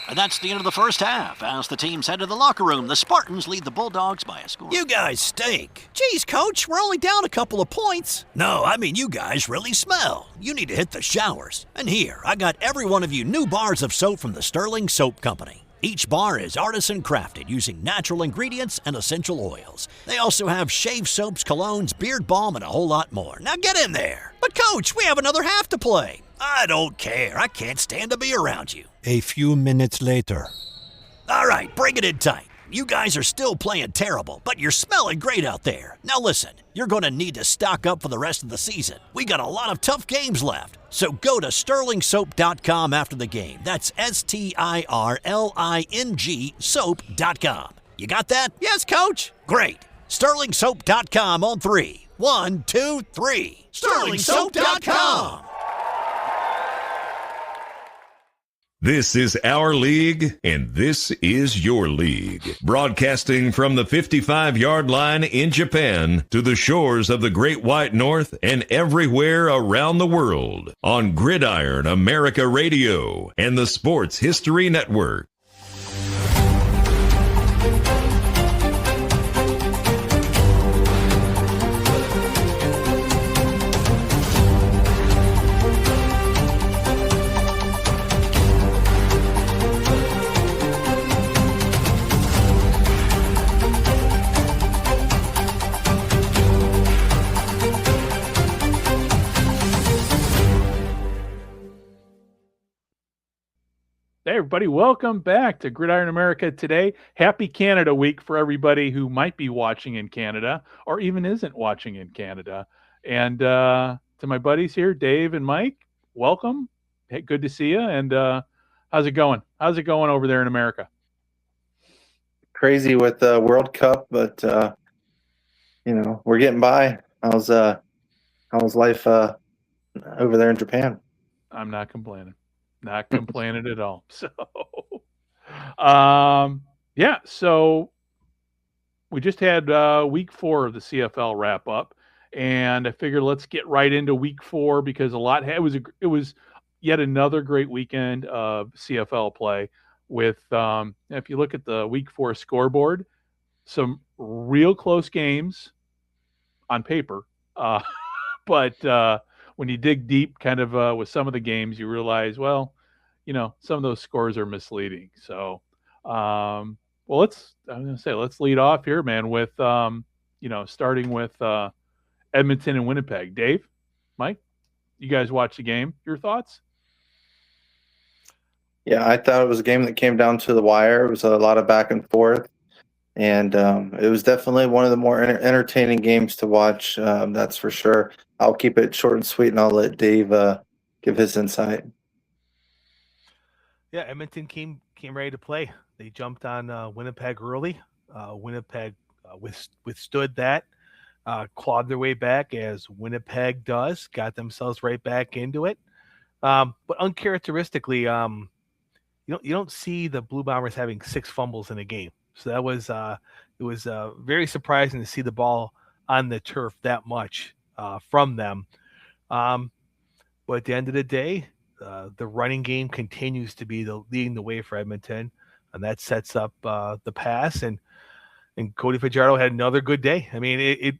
And that's the end of the first half. As the teams head to the locker room, the Spartans lead the Bulldogs by a score. You guys stink. Geez, Coach, we're only down a couple of points. No, I mean you guys really smell. You need to hit the showers. And here, I got every one of you new bars of soap from the Sterling Soap Company. Each bar is artisan crafted using natural ingredients and essential oils. They also have shave soaps, colognes, beard balm, and a whole lot more. Now get in there. But Coach, we have another half to play. I don't care. I can't stand to be around you. A few minutes later. All right, bring it in tight. You guys are still playing terrible, but you're smelling great out there. Now listen, you're going to need to stock up for the rest of the season. We got a lot of tough games left. So go to sterlingsoap.com after the game. That's STIRLING soap.com. You got that? Yes, Coach. Great. Sterlingsoap.com on 3. 1, 2, 3. Sterlingsoap.com. This is our league, and this is your league. Broadcasting from the 55-yard line in Japan to the shores of the Great White North and everywhere around the world on Gridiron America Radio and the Sports History Network. Hey, everybody, welcome back to Gridiron America today. Happy Canada Week for everybody who might be watching in Canada or even isn't watching in Canada. And to my buddies here, Dave and Mike, welcome. Hey, good to see you. And how's it going? How's it going over there in America? Crazy with the World Cup, but, we're getting by. How's life over there in Japan? I'm not complaining. Not complaining at all. So, so we just had week 4 of the CFL wrap up, and I figured let's get right into week 4 because it was yet another great weekend of CFL play with, if you look at the week 4 scoreboard, some real close games on paper, but when you dig deep kind of with some of the games, you realize, well, some of those scores are misleading. So, let's lead off here, man, with, starting with Edmonton and Winnipeg. Dave, Mike, you guys watch the game. Your thoughts? Yeah, I thought it was a game that came down to the wire. It was a lot of back and forth. And it was definitely one of the more entertaining games to watch. That's for sure. I'll keep it short and sweet, and I'll let Dave give his insight. Yeah, Edmonton came ready to play. They jumped on Winnipeg early. Winnipeg withstood that, clawed their way back as Winnipeg does, got themselves right back into it. But uncharacteristically, you don't see the Blue Bombers having 6 fumbles in a game. So that was it was very surprising to see the ball on the turf that much from them. But at the end of the day, the running game continues to be leading the way for Edmonton, and that sets up the pass. And Cody Fajardo had another good day. I mean, it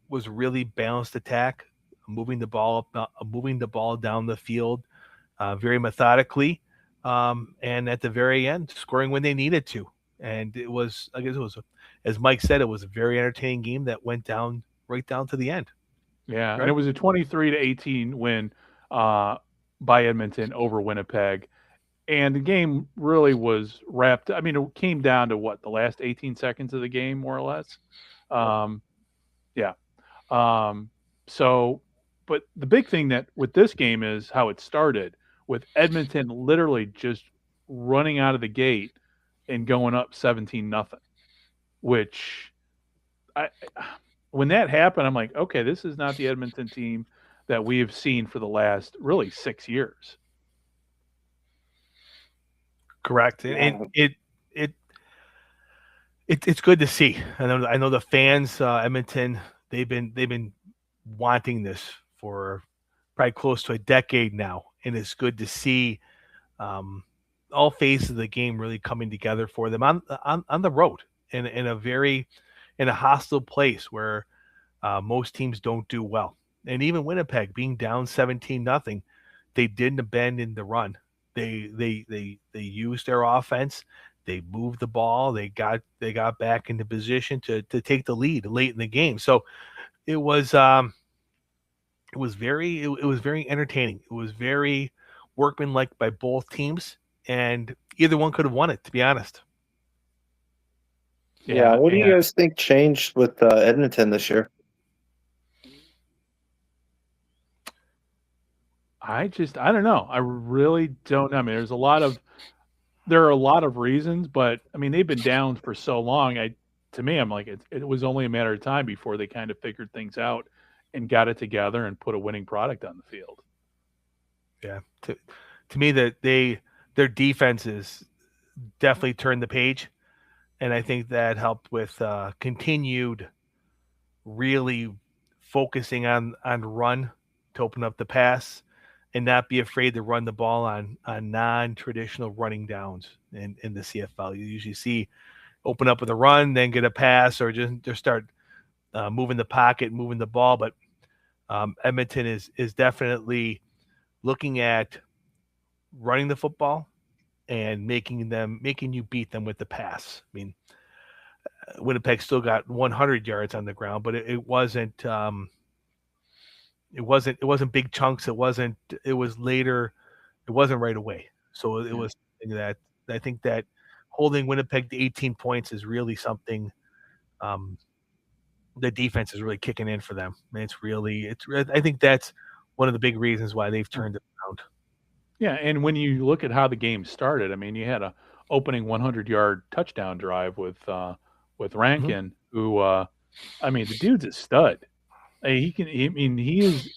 was really balanced attack, moving the ball down the field very methodically. And at the very end, scoring when they needed to. And it was, as Mike said, it was a very entertaining game that went right down to the end. Yeah, right? And it was a 23-18 win by Edmonton over Winnipeg. And the game really was wrapped. I mean, it came down to the last 18 seconds of the game, more or less. But the big thing that with this game is how it started, with Edmonton literally just running out of the gate and going up 17-0, which when that happened, I'm like, okay, this is not the Edmonton team that we have seen for the last really 6 years. Correct. And it's good to see. I know the fans, Edmonton, they've been wanting this for probably close to a decade now. And it's good to see All phases of the game really coming together for them on the road in a hostile place where most teams don't do well. And even Winnipeg being down 17-0, they didn't abandon the run. They used their offense. They moved the ball. They got back into position to take the lead late in the game. So it was very entertaining. It was very workmanlike by both teams, and either one could have won it, to be honest. Yeah, what do you guys think changed with Edmonton this year? I don't know. I really don't know. I mean, there are a lot of reasons, but I mean, they've been down for so long. To me, I'm like, it was only a matter of time before they kind of figured things out and got it together and put a winning product on the field. Yeah. To me, that their defenses definitely turned the page. And I think that helped with continued really focusing on run to open up the pass and not be afraid to run the ball on non-traditional running downs in the CFL. You usually see open up with a run, then get a pass, or just start moving the pocket, moving the ball. But Edmonton is definitely looking at running the football and making you beat them with the pass. I mean, Winnipeg still got 100 yards on the ground, but it wasn't big chunks. It was later. It wasn't right away. So it was something that I think that holding Winnipeg to 18 points is really something. The defense is really kicking in for them. And I think that's one of the big reasons why they've turned it around. Yeah, and when you look at how the game started, I mean, you had a opening 100-yard touchdown drive with Rankin, who, I mean, the dude's a stud. He is,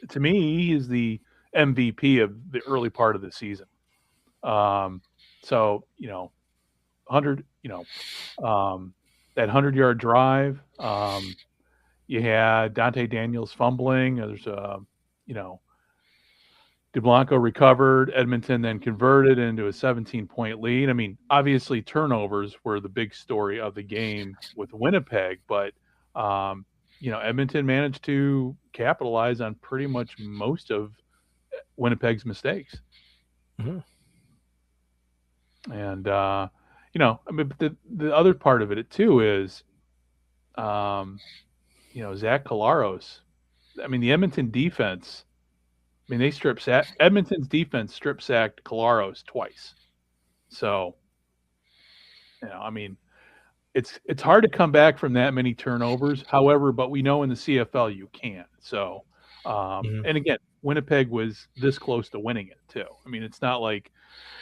to me, he is the MVP of the early part of the season. So, 100, that 100-yard drive, you had Dante Daniels fumbling. There's DeBlanco recovered. Edmonton then converted into a 17-point lead. I mean, obviously turnovers were the big story of the game with Winnipeg, but Edmonton managed to capitalize on pretty much most of Winnipeg's mistakes. Mm-hmm. And I mean, but the other part of it too is, Zach Collaros. I mean, the Edmonton defense. I mean, Edmonton's defense strip sacked Collaros twice. So, I mean, it's hard to come back from that many turnovers. However, but we know in the CFL you can. So, and again, Winnipeg was this close to winning it too. I mean, it's not like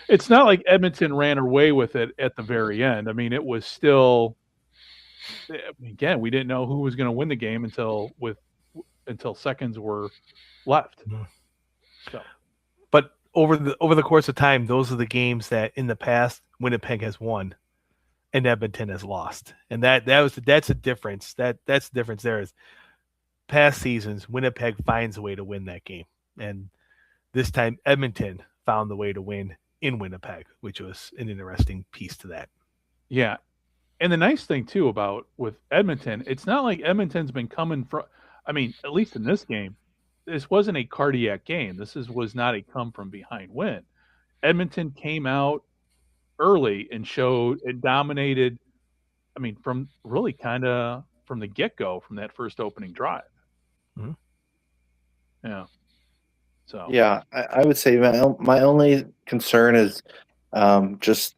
Edmonton ran away with it at the very end. I mean, it was still. Again, we didn't know who was going to win the game until seconds were left. Mm-hmm. So. But over the course of time, those are the games that in the past Winnipeg has won and Edmonton has lost. And that's a difference. That's the difference there is past seasons, Winnipeg finds a way to win that game. And this time Edmonton found the way to win in Winnipeg, which was an interesting piece to that. Yeah. And the nice thing too with Edmonton, it's not like Edmonton's been coming from, I mean, at least in this game, this wasn't a cardiac game. This was not a come from behind win. Edmonton came out early and dominated. I mean, from really kind of from the get-go, from that first opening drive. Mm-hmm. Yeah. So. Yeah, I would say my only concern is just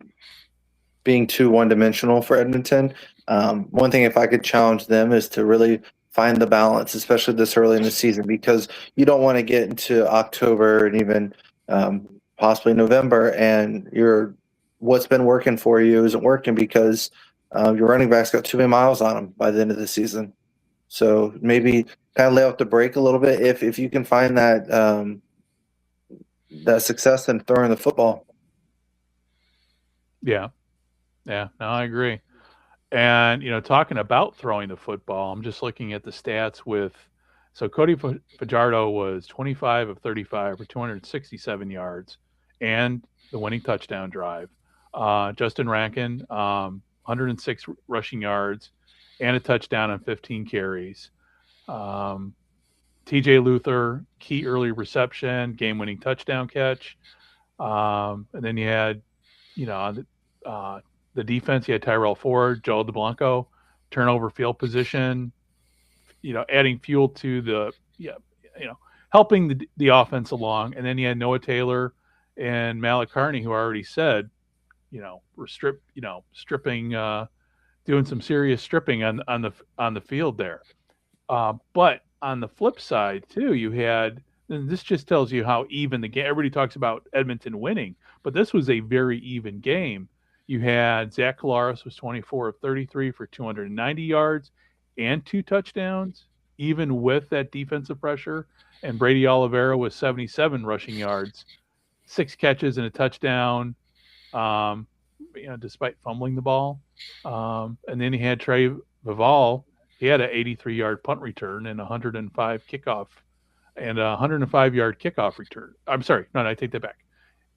being too one-dimensional for Edmonton. One thing, if I could challenge them, is to really find the balance, especially this early in the season, because you don't want to get into October and even possibly November, and what's been working for you isn't working because your running back's got too many miles on him by the end of the season. So maybe kind of lay out the brake a little bit if you can find that success in throwing the football. Yeah. No, I agree. And, talking about throwing the football, I'm just looking at the stats so Cody Fajardo was 25 of 35 for 267 yards and the winning touchdown drive. Justin Rankin, 106 rushing yards and a touchdown on 15 carries. TJ Luther, key early reception, game-winning touchdown catch. And then you had, the defense, you had Tyrell Ford, Joel DeBlanco, turnover field position, adding fuel to helping the offense along. And then you had Noah Taylor and Malik Carney, who I already said, were stripping, doing some serious stripping on the field there. But on the flip side too, you had, and this just tells you how even the game. Everybody talks about Edmonton winning, but this was a very even game. You had Zach Collaros was 24 of 33 for 290 yards and 2 touchdowns, even with that defensive pressure. And Brady Oliveira was 77 rushing yards, 6 catches and a touchdown, despite fumbling the ball. And then he had Trey Vival. He had an 83-yard punt return and 105 kickoff and a 105-yard kickoff return. I'm sorry, no, I take that back.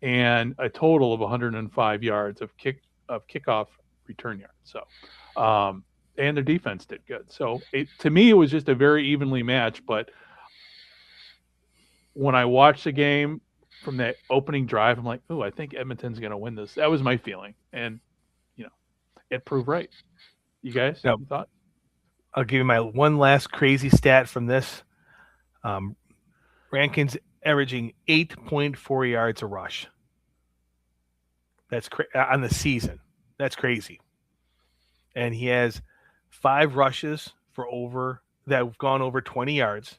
And a total of 105 yards of kickoff return yards. So, and their defense did good. So to me, it was just a very evenly matched. But when I watched the game from that opening drive, I'm like, oh, I think Edmonton's going to win this. That was my feeling, and it proved right. You guys, no. Thought? I'll give you my one last crazy stat from this. Rankin's averaging 8.4 yards a rush. That's on the season. That's crazy. And he has 5 rushes that have gone over 20 yards.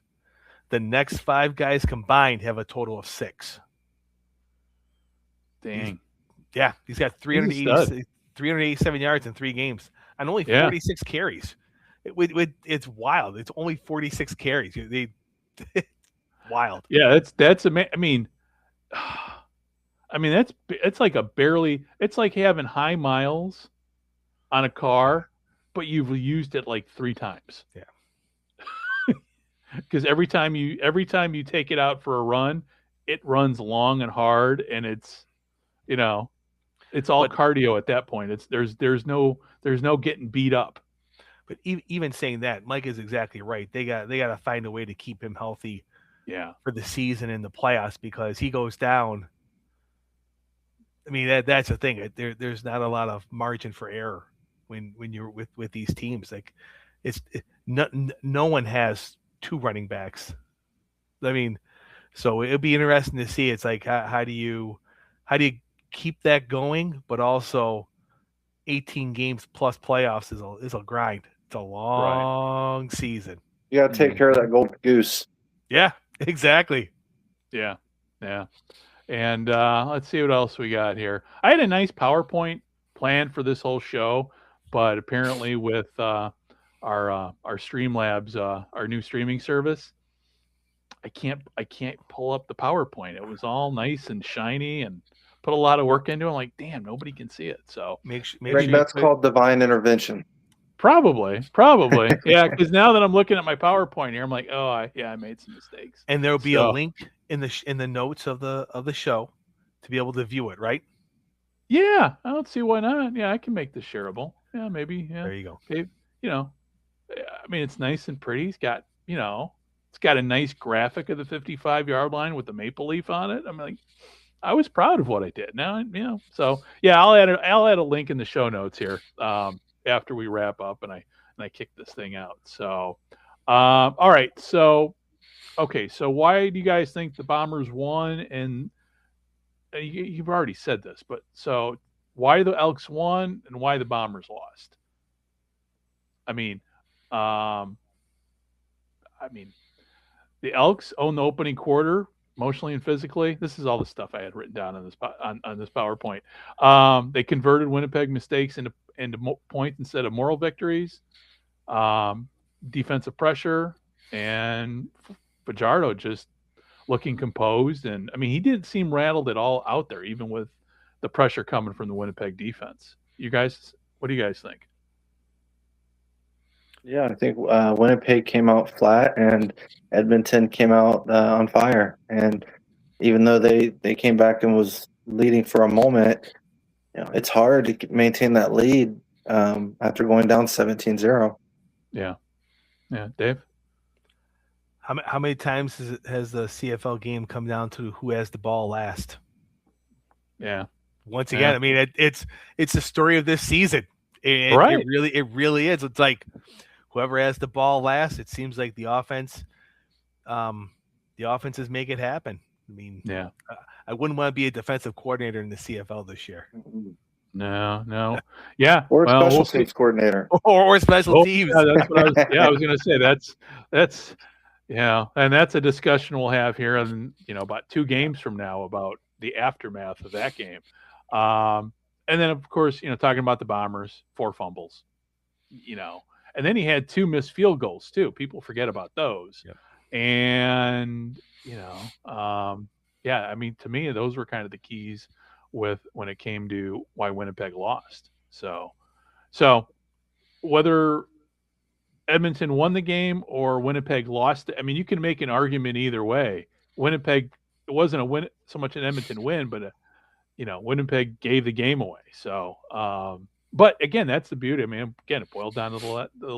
The next 5 guys combined have a total of 6. Dang. He's got 387 yards in 3 games on only 46 carries. It's wild. It's only 46 carries. Wild. Yeah, that's amazing. It's like it's like having high miles on a car, but you've used it like 3 times. Yeah. Because every time you take it out for a run, it runs long and hard, and it's all cardio at that point. There's no getting beat up. But even saying that, Mike is exactly right. They got to find a way to keep him healthy. Yeah. For the season and the playoffs, because he goes down. I mean, that's the thing. There's not a lot of margin for error when you're with these teams. Like no one has 2 running backs. I mean, so it'll be interesting to see. It's like how do you keep that going, but also 18 games plus playoffs is a grind. It's a long season. You got to take care of that golden goose. Yeah, exactly. Yeah. And let's see what else we got here. I had a nice PowerPoint planned for this whole show, but apparently with our Streamlabs, our new streaming service, I can't pull up the PowerPoint. It was all nice and shiny and put a lot of work into it. I'm like, damn, nobody can see it. So that's called divine intervention. Probably. Yeah, because now that I'm looking at my PowerPoint here, I'm like, oh, I made some mistakes. And there'll be a link in the notes of the show to be able to view it, right? Yeah, I don't see why not. Yeah, I can make this shareable. Yeah, maybe. Yeah. There you go. Okay. I mean, it's nice and pretty. It's got, it's got a nice graphic of the 55-yard line with the maple leaf on it. I'm like, I was proud of what I did. Now, so yeah, I'll add a link in the show notes here after we wrap up and I kick this thing out. So, all right. So, okay. So why do you guys think the Bombers won? And you've already said this, but so why the Elks won and why the Bombers lost? The Elks own the opening quarter emotionally and physically. This is all the stuff I had written down on this PowerPoint. They converted Winnipeg mistakes into points instead of moral victories. Defensive pressure, and Fajardo just looking composed. And he didn't seem rattled at all out there, even with the pressure coming from the Winnipeg defense. You guys, what do you guys think? Yeah, I think Winnipeg came out flat and Edmonton came out on fire. And even though they came back and was leading for a moment, it's hard to maintain that lead after going down 17-0. Yeah. Dave? How many times has the CFL game come down to who has the ball last? Yeah. Once again, I mean, it's the story of this season. It really is. It's like whoever has the ball last. It seems like the offenses make it happen. I mean, I wouldn't want to be a defensive coordinator in the CFL this year. No. Yeah. Or special teams coordinator. Or special teams. Yeah, that's what I was going to say. That's and that's a discussion we'll have here in about 2 games from now about the aftermath of that game. And then of course, talking about the Bombers, 4 fumbles, and then he had 2 missed field goals too. People forget about those. Yep. And, I mean, to me, those were kind of the keys when it came to why Winnipeg lost. So whether Edmonton won the game or Winnipeg lost, I mean, you can make an argument either way. Winnipeg, it wasn't a win, so much an Edmonton win, but Winnipeg gave the game away. So, but again, that's the beauty. I mean, again, it boiled down to the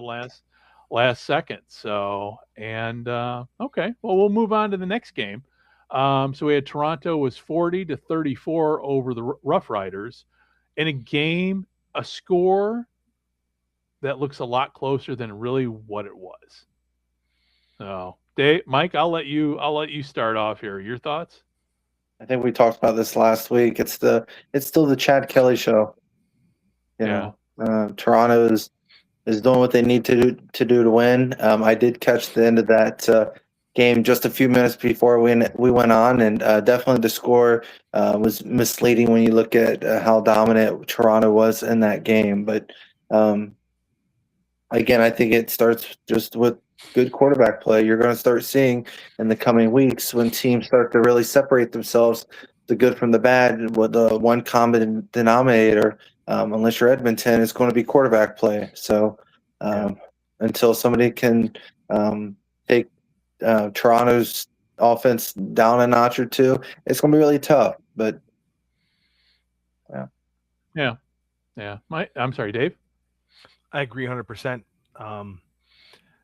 last second. So, and okay, well, we'll move on to the next game. So we had Toronto was 40-34 over the Rough Riders in a score that looks a lot closer than really what it was. So, Mike, I'll let you start off here. Your thoughts? I think we talked about this last week. It's still the Chad Kelly show. Toronto is doing what they need to do to win. I did catch the end of that game just a few minutes before we went on, and definitely the score was misleading when you look at how dominant Toronto was in that game. But again, I think it starts just with good quarterback play. You're going to start seeing in the coming weeks when teams start to really separate themselves, the good from the bad, with the one common denominator. Unless you're Edmonton, it's going to be quarterback play. So until somebody can take Toronto's offense down a notch or 2, it's going to be really tough. But yeah. I'm sorry, Dave. I agree 100%.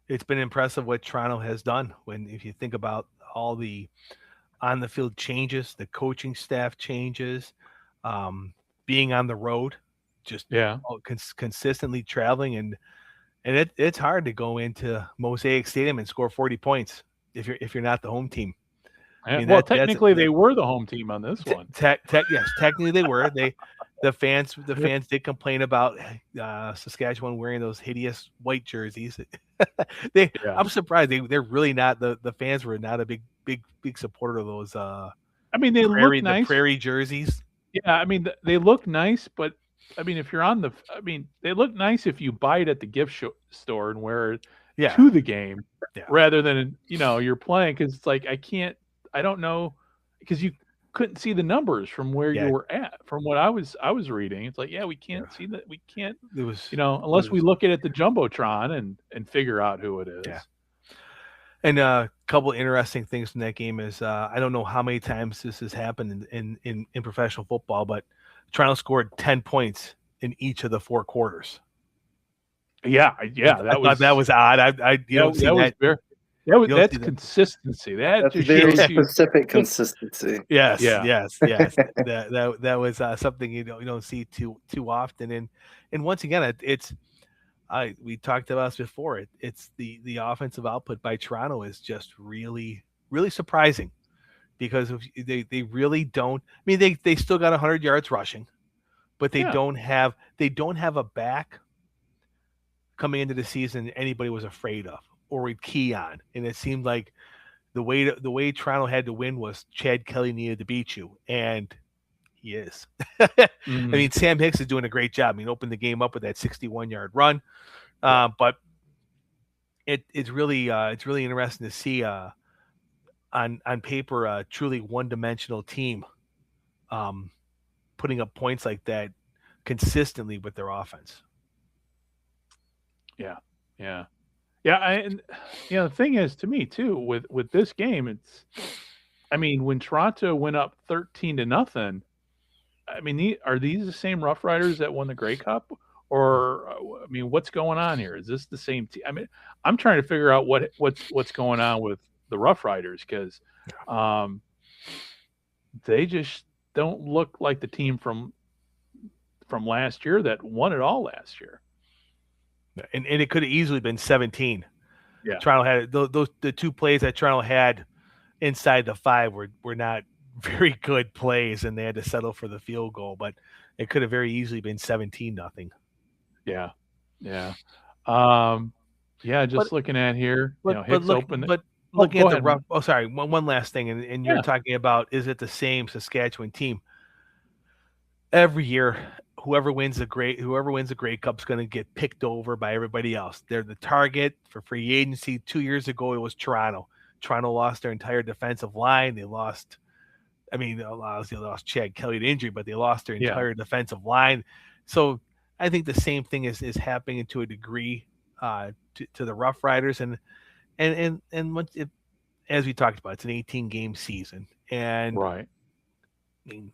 It's been impressive what Toronto has done. If you think about all the on the field changes, the coaching staff changes, being on the road, just consistently traveling, and it's hard to go into Mosaic Stadium and score 40 points if you're not the home team. I mean, technically they were the home team on this one. Yes, technically they were. The fans did complain about Saskatchewan wearing those hideous white jerseys. I'm surprised they're really not. The fans were not a big supporter of those. I mean, they look nice. The prairie jerseys. Yeah, I mean they look nice, but I mean if you're they look nice if you buy it at the gift store and wear it to the game rather than you're playing, because it's like I don't know, because you couldn't see the numbers from where you were at. From what I was reading, it's like we can't see that. We can't. It was unless we look at the jumbotron and figure out who it is. Yeah. And a couple of interesting things from that game is I don't know how many times this has happened in professional football, but Toronto scored 10 points in each of the 4 quarters. Yeah, that was odd. That's consistency. That's very specific consistency. Yes. That was something you don't see too often. And once again, we talked about this before. It's the offensive output by Toronto is just really, really surprising, because they really don't. I mean, they still got 100 yards rushing, but they don't have a back coming into the season anybody was afraid of or would key on. And it seemed like the way Toronto had to win was Chad Kelly needed to beat you, and he is. I mean, Sam Hicks is doing a great job. I mean, opened the game up with that 61-yard run, but it's really interesting to see on paper a truly one-dimensional team putting up points like that consistently with their offense. Yeah. And the thing is, to me too, with this game, when Toronto went up 13-0, I mean, are these the same Rough Riders that won the Grey Cup? Or, I mean, what's going on here? Is this the same team? I mean, I'm trying to figure out what's going on with the Rough Riders because they just don't look like the team from last year that won it all last year. And it could have easily been 17. Yeah. Toronto had the two plays that Toronto had inside the 5 were not very good plays, and they had to settle for the field goal. But it could have very easily been 17-0. Yeah. Just looking at here, Hicks open. But looking at the Rough. Oh, sorry. One last thing, and you're talking about, is it the same Saskatchewan team? Every year, whoever wins the Grey Cup is going to get picked over by everybody else. They're the target for free agency. 2 years ago, it was Toronto. Toronto lost their entire defensive line. They lost Chad Kelly to injury, but they lost their entire defensive line. So I think the same thing is happening to a degree to the Rough Riders, and as we talked about, it's an 18-game season, and right. I mean,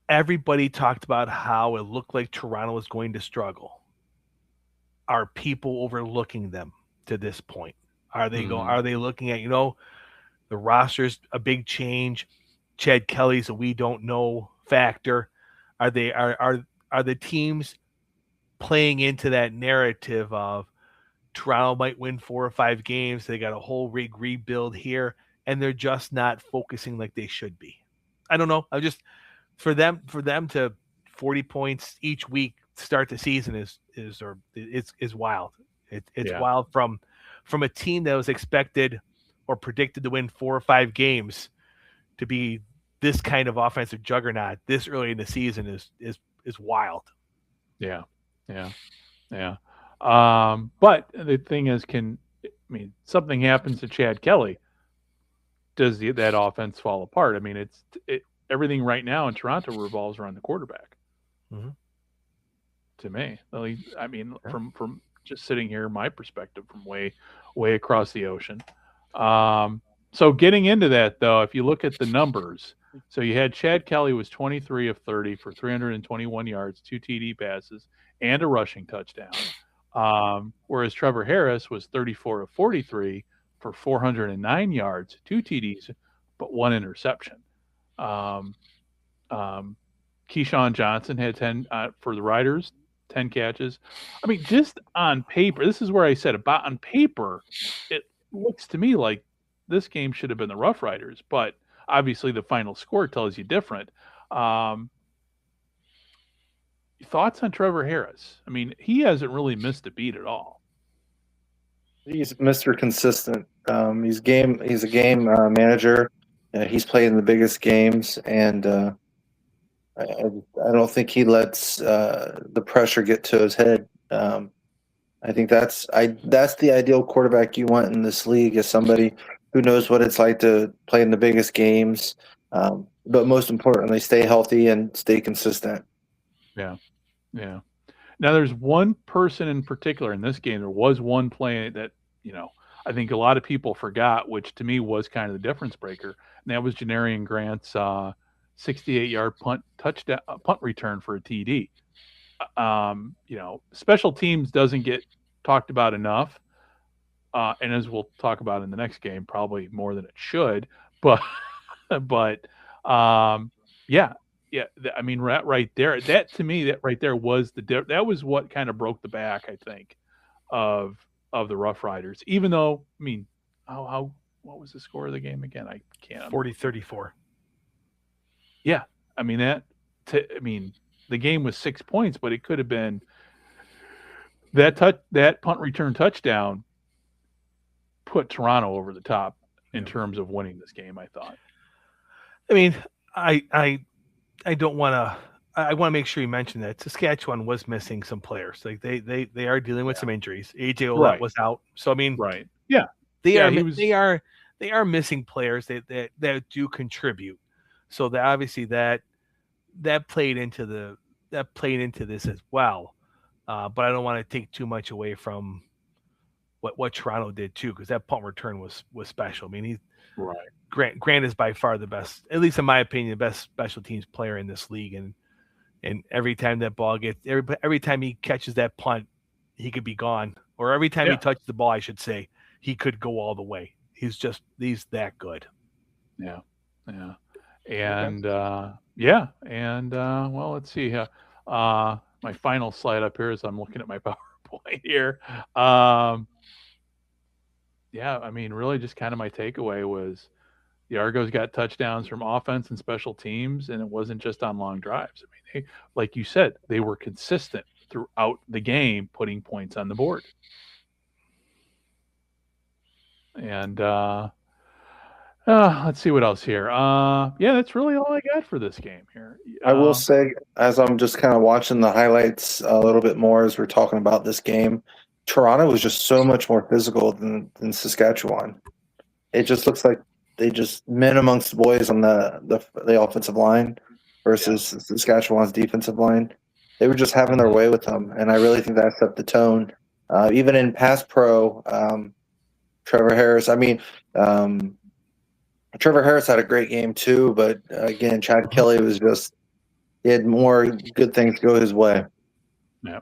everybody talked about how it looked like Toronto was going to struggle. Are people overlooking them to this point? Are they Are they looking at the roster's a big change? Chad Kelly's a we don't know factor. Are the teams playing into that narrative of Toronto might win 4 or 5 games? They got a whole rebuild here, and they're just not focusing like they should be. I don't know. I just for them to 40 points each week start the season is wild. It's wild from a team that was expected or predicted to win 4 or 5 games to be this kind of offensive juggernaut this early in the season is wild. Yeah. But the thing is, something happens to Chad Kelly, does that offense fall apart? I mean, everything right now in Toronto revolves around the quarterback. Mm-hmm. To me, from just sitting here, my perspective from way across the ocean. So getting into that, though, if you look at the numbers, so you had Chad Kelly was 23 of 30 for 321 yards, 2 TD passes, and a rushing touchdown. Whereas Trevor Harris was 34 of 43 for 409 yards, 2 TDs, but 1 interception. Keyshawn Johnson had 10 for the Riders, 10 catches. I mean, just on paper, this is where I said about on paper, it looks to me like this game should have been the Rough Riders, but obviously the final score tells you different. Thoughts on Trevor Harris? I mean, he hasn't really missed a beat at all. He's Mr. Consistent. He's a game manager. He's playing the biggest games, and I don't think he lets the pressure get to his head. I think that's the ideal quarterback you want in this league, is somebody who knows what it's like to play in the biggest games, but most importantly, stay healthy and stay consistent. Yeah. Now, there's one person in particular in this game. There was one play that, I think a lot of people forgot, which to me was kind of the difference breaker, and that was Janarian Grant's 68-yard punt return for a TD. Special teams doesn't get talked about enough, and as we'll talk about in the next game, probably more than it should. But yeah. I mean, right there, that to me, that right there was that was what kind of broke the back, I think, of the Rough Riders. Even though, I mean, what was the score of the game again? I can't. 40-34. Yeah, I mean the game was 6 points, but it could have been that punt return touchdown put Toronto over the top in terms of winning this game, I thought. I mean, I don't want to. I want to make sure you mention that Saskatchewan was missing some players. Like they are dealing with some injuries. AJ Olette was out, so I mean, right? Yeah, they are missing players that do contribute. So that obviously that played into this as well. But I don't want to take too much away from what Toronto did too, because that punt return was special. I mean, Grant is by far the best, at least in my opinion, the best special teams player in this league. And every time that ball gets, every time he catches that punt, he could be gone. Or every time he touches the ball, I should say, he could go all the way. He's that good. Yeah. Yeah. And, well, let's see. My final slide up here is I'm looking at my PowerPoint here. Really just kind of my takeaway was the Argos got touchdowns from offense and special teams, and it wasn't just on long drives. They, like you said, they were consistent throughout the game, putting points on the board. And let's see what else here. That's really all I got for this game here. I will say, as I'm just kind of watching the highlights a little bit more as we're talking about this game, Toronto was just so much more physical than Saskatchewan. It just looks like they just men amongst boys on the offensive line versus Saskatchewan's defensive line. They were just having their way with them, and I really think that set the tone. Even in pass pro, Trevor Harris. Trevor Harris had a great game too, but again, Chad Kelly was he had more good things go his way. Yeah.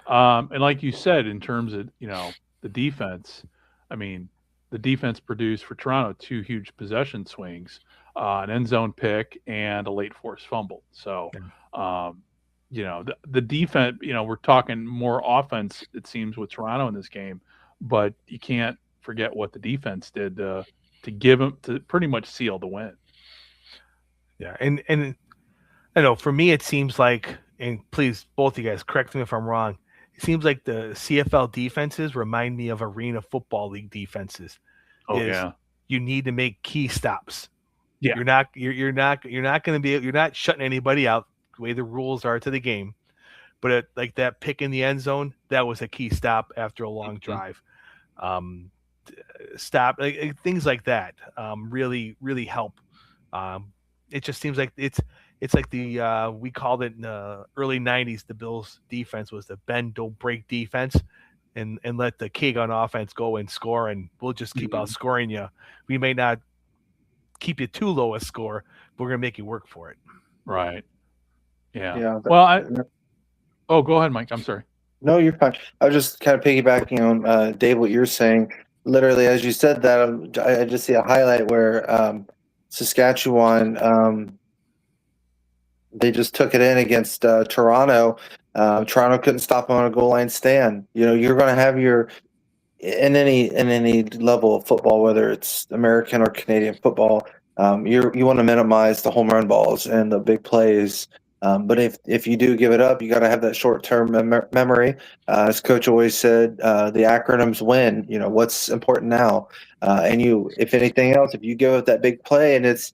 And like you said, in terms of the defense, the defense produced for Toronto 2 huge possession swings, an end zone pick and a late forced fumble. So, the defense, we're talking more offense, it seems, with Toronto in this game, but you can't forget what the defense did to give them, to pretty much seal the win. Yeah. And I know for me, it seems like, and please, both of you guys, correct me if I'm wrong, it seems like the CFL defenses remind me of Arena Football League defenses. You need to make key stops. Yeah. You're not going to you're not shutting anybody out the way the rules are to the game. But like that pick in the end zone, that was a key stop after a long drive. Stop, things like that really, really help. It just seems like it's like the we called it in the early 90s, the Bills defense was the bend don't break defense, and let the kid on offense go and score, and we'll just keep outscoring you. We may not keep you too low a score, but we're gonna make you work for it. Right. Yeah. Well, go ahead, Mike. I'm sorry. No, you're fine. I was just kind of piggybacking on Dave, what you're saying. Literally, as you said that, I just see a highlight where Saskatchewan, they just took it in against Toronto. Toronto couldn't stop them on a goal line stand. You're going to have in any level of football, whether it's American or Canadian football, you want to minimize the home run balls and the big plays. But if you do give it up, you got to have that short-term memory. As Coach always said, the acronyms win. What's important now, and if anything else, if you give up that big play and it's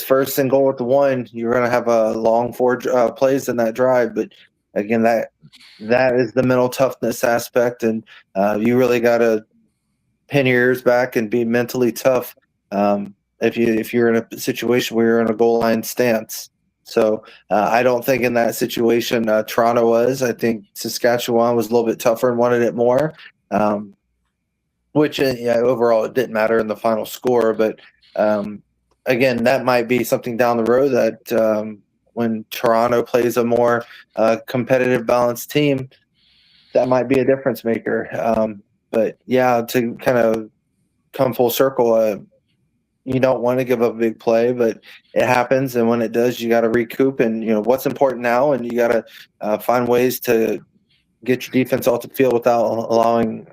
first and goal at the 1, you're going to have a long 4 plays in that drive. But again, that is the mental toughness aspect, and you really got to pin your ears back and be mentally tough if you're in a situation where you're in a goal line stance. So I don't think in that situation Toronto was. I think Saskatchewan was a little bit tougher and wanted it more, which overall it didn't matter in the final score. But again, that might be something down the road that when Toronto plays a more competitive, balanced team, that might be a difference maker. But to kind of come full circle, you don't want to give up a big play, but it happens. And when it does, you got to recoup. And, what's important now, and you got to find ways to get your defense off the field without allowing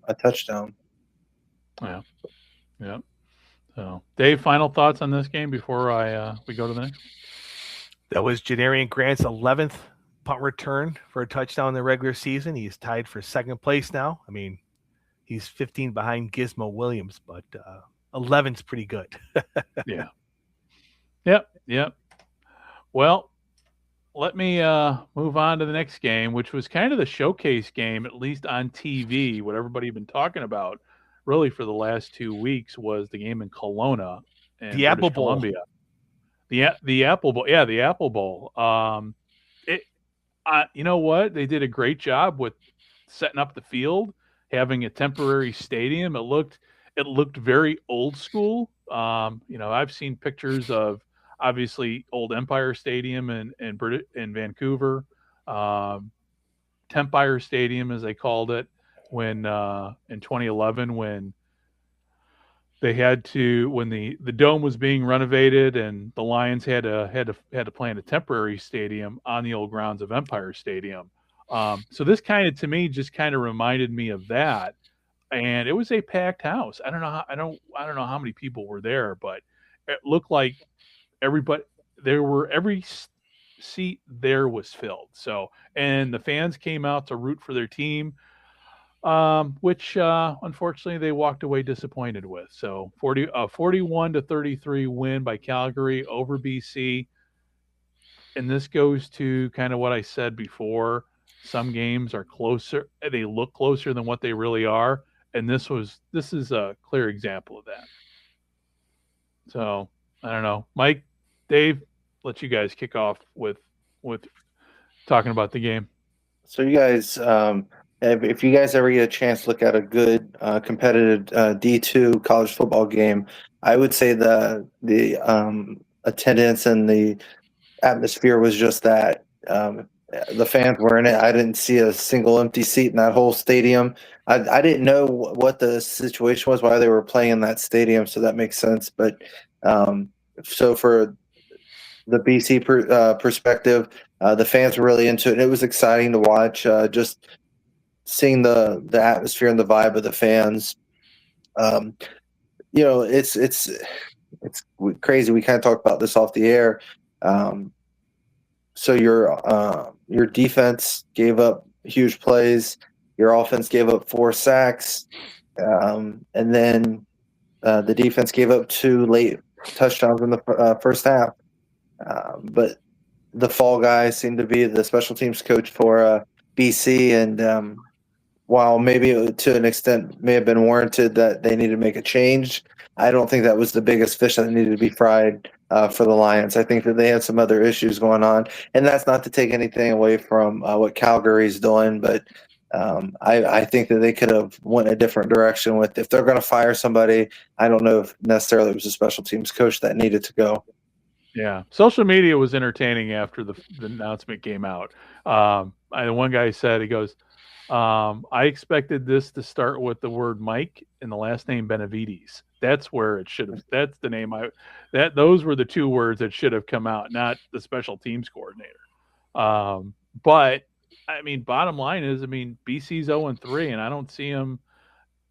a touchdown. Yeah. Yeah. So, Dave, final thoughts on this game before we go to the next? That was Janarian Grant's 11th punt return for a touchdown in the regular season. He's tied for second place now. He's 15 behind Gizmo Williams, but 11's pretty good. Yeah. Yep. Well, let me move on to the next game, which was kind of the showcase game, at least on TV. What everybody been talking about really for the last 2 weeks was the game in Kelowna and the Apple Bowl. Columbia. The Apple Bowl. Yeah, the Apple Bowl. You know what? They did a great job with setting up the field, having a temporary stadium. It looked very old school. I've seen pictures of obviously old Empire Stadium in Vancouver, Tempire Stadium as they called it when in 2011 when the dome was being renovated and the Lions had to play in a temporary stadium on the old grounds of Empire Stadium. So this to me just kind of reminded me of that, and it was a packed house. I don't know how many people were there, but it looked like every seat there was filled. So, and the fans came out to root for their team, which unfortunately they walked away disappointed with. So 41-33 win by Calgary over BC. And this goes to kind of what I said before. Some games are closer. They look closer than what they really are. And this is a clear example of that. So I don't know, Mike, Dave, let you guys kick off with talking about the game. So you guys, if you guys ever get a chance to look at a good competitive D2 college football game, I would say the attendance and the atmosphere was just that. The fans were in it. I didn't see a single empty seat in that whole stadium. I didn't know what the situation was, why they were playing in that stadium, so that makes sense. But so for the BC perspective, the fans were really into it. And it was exciting to watch, just seeing the atmosphere and the vibe of the fans. It's crazy. We kind of talked about this off the air. So your defense gave up huge plays. Your offense gave up 4 sacks, and then the defense gave up 2 late touchdowns in the first half. But the fall guy seemed to be the special teams coach for BC, and while maybe to an extent may have been warranted that they needed to make a change, I don't think that was the biggest fish that needed to be fried for the Lions. I think that they had some other issues going on, and that's not to take anything away from what Calgary's doing, but I think that they could have went a different direction with, if they're going to fire somebody, I don't know if necessarily it was a special teams coach that needed to go. Yeah, social media was entertaining after the announcement came out. One guy said, he goes, I expected this to start with the word Mike and the last name Benavides. That's where it should have. That's the name those were the 2 words that should have come out, not the special teams coordinator. But I mean, bottom line is, BC's 0-3, and I don't see him.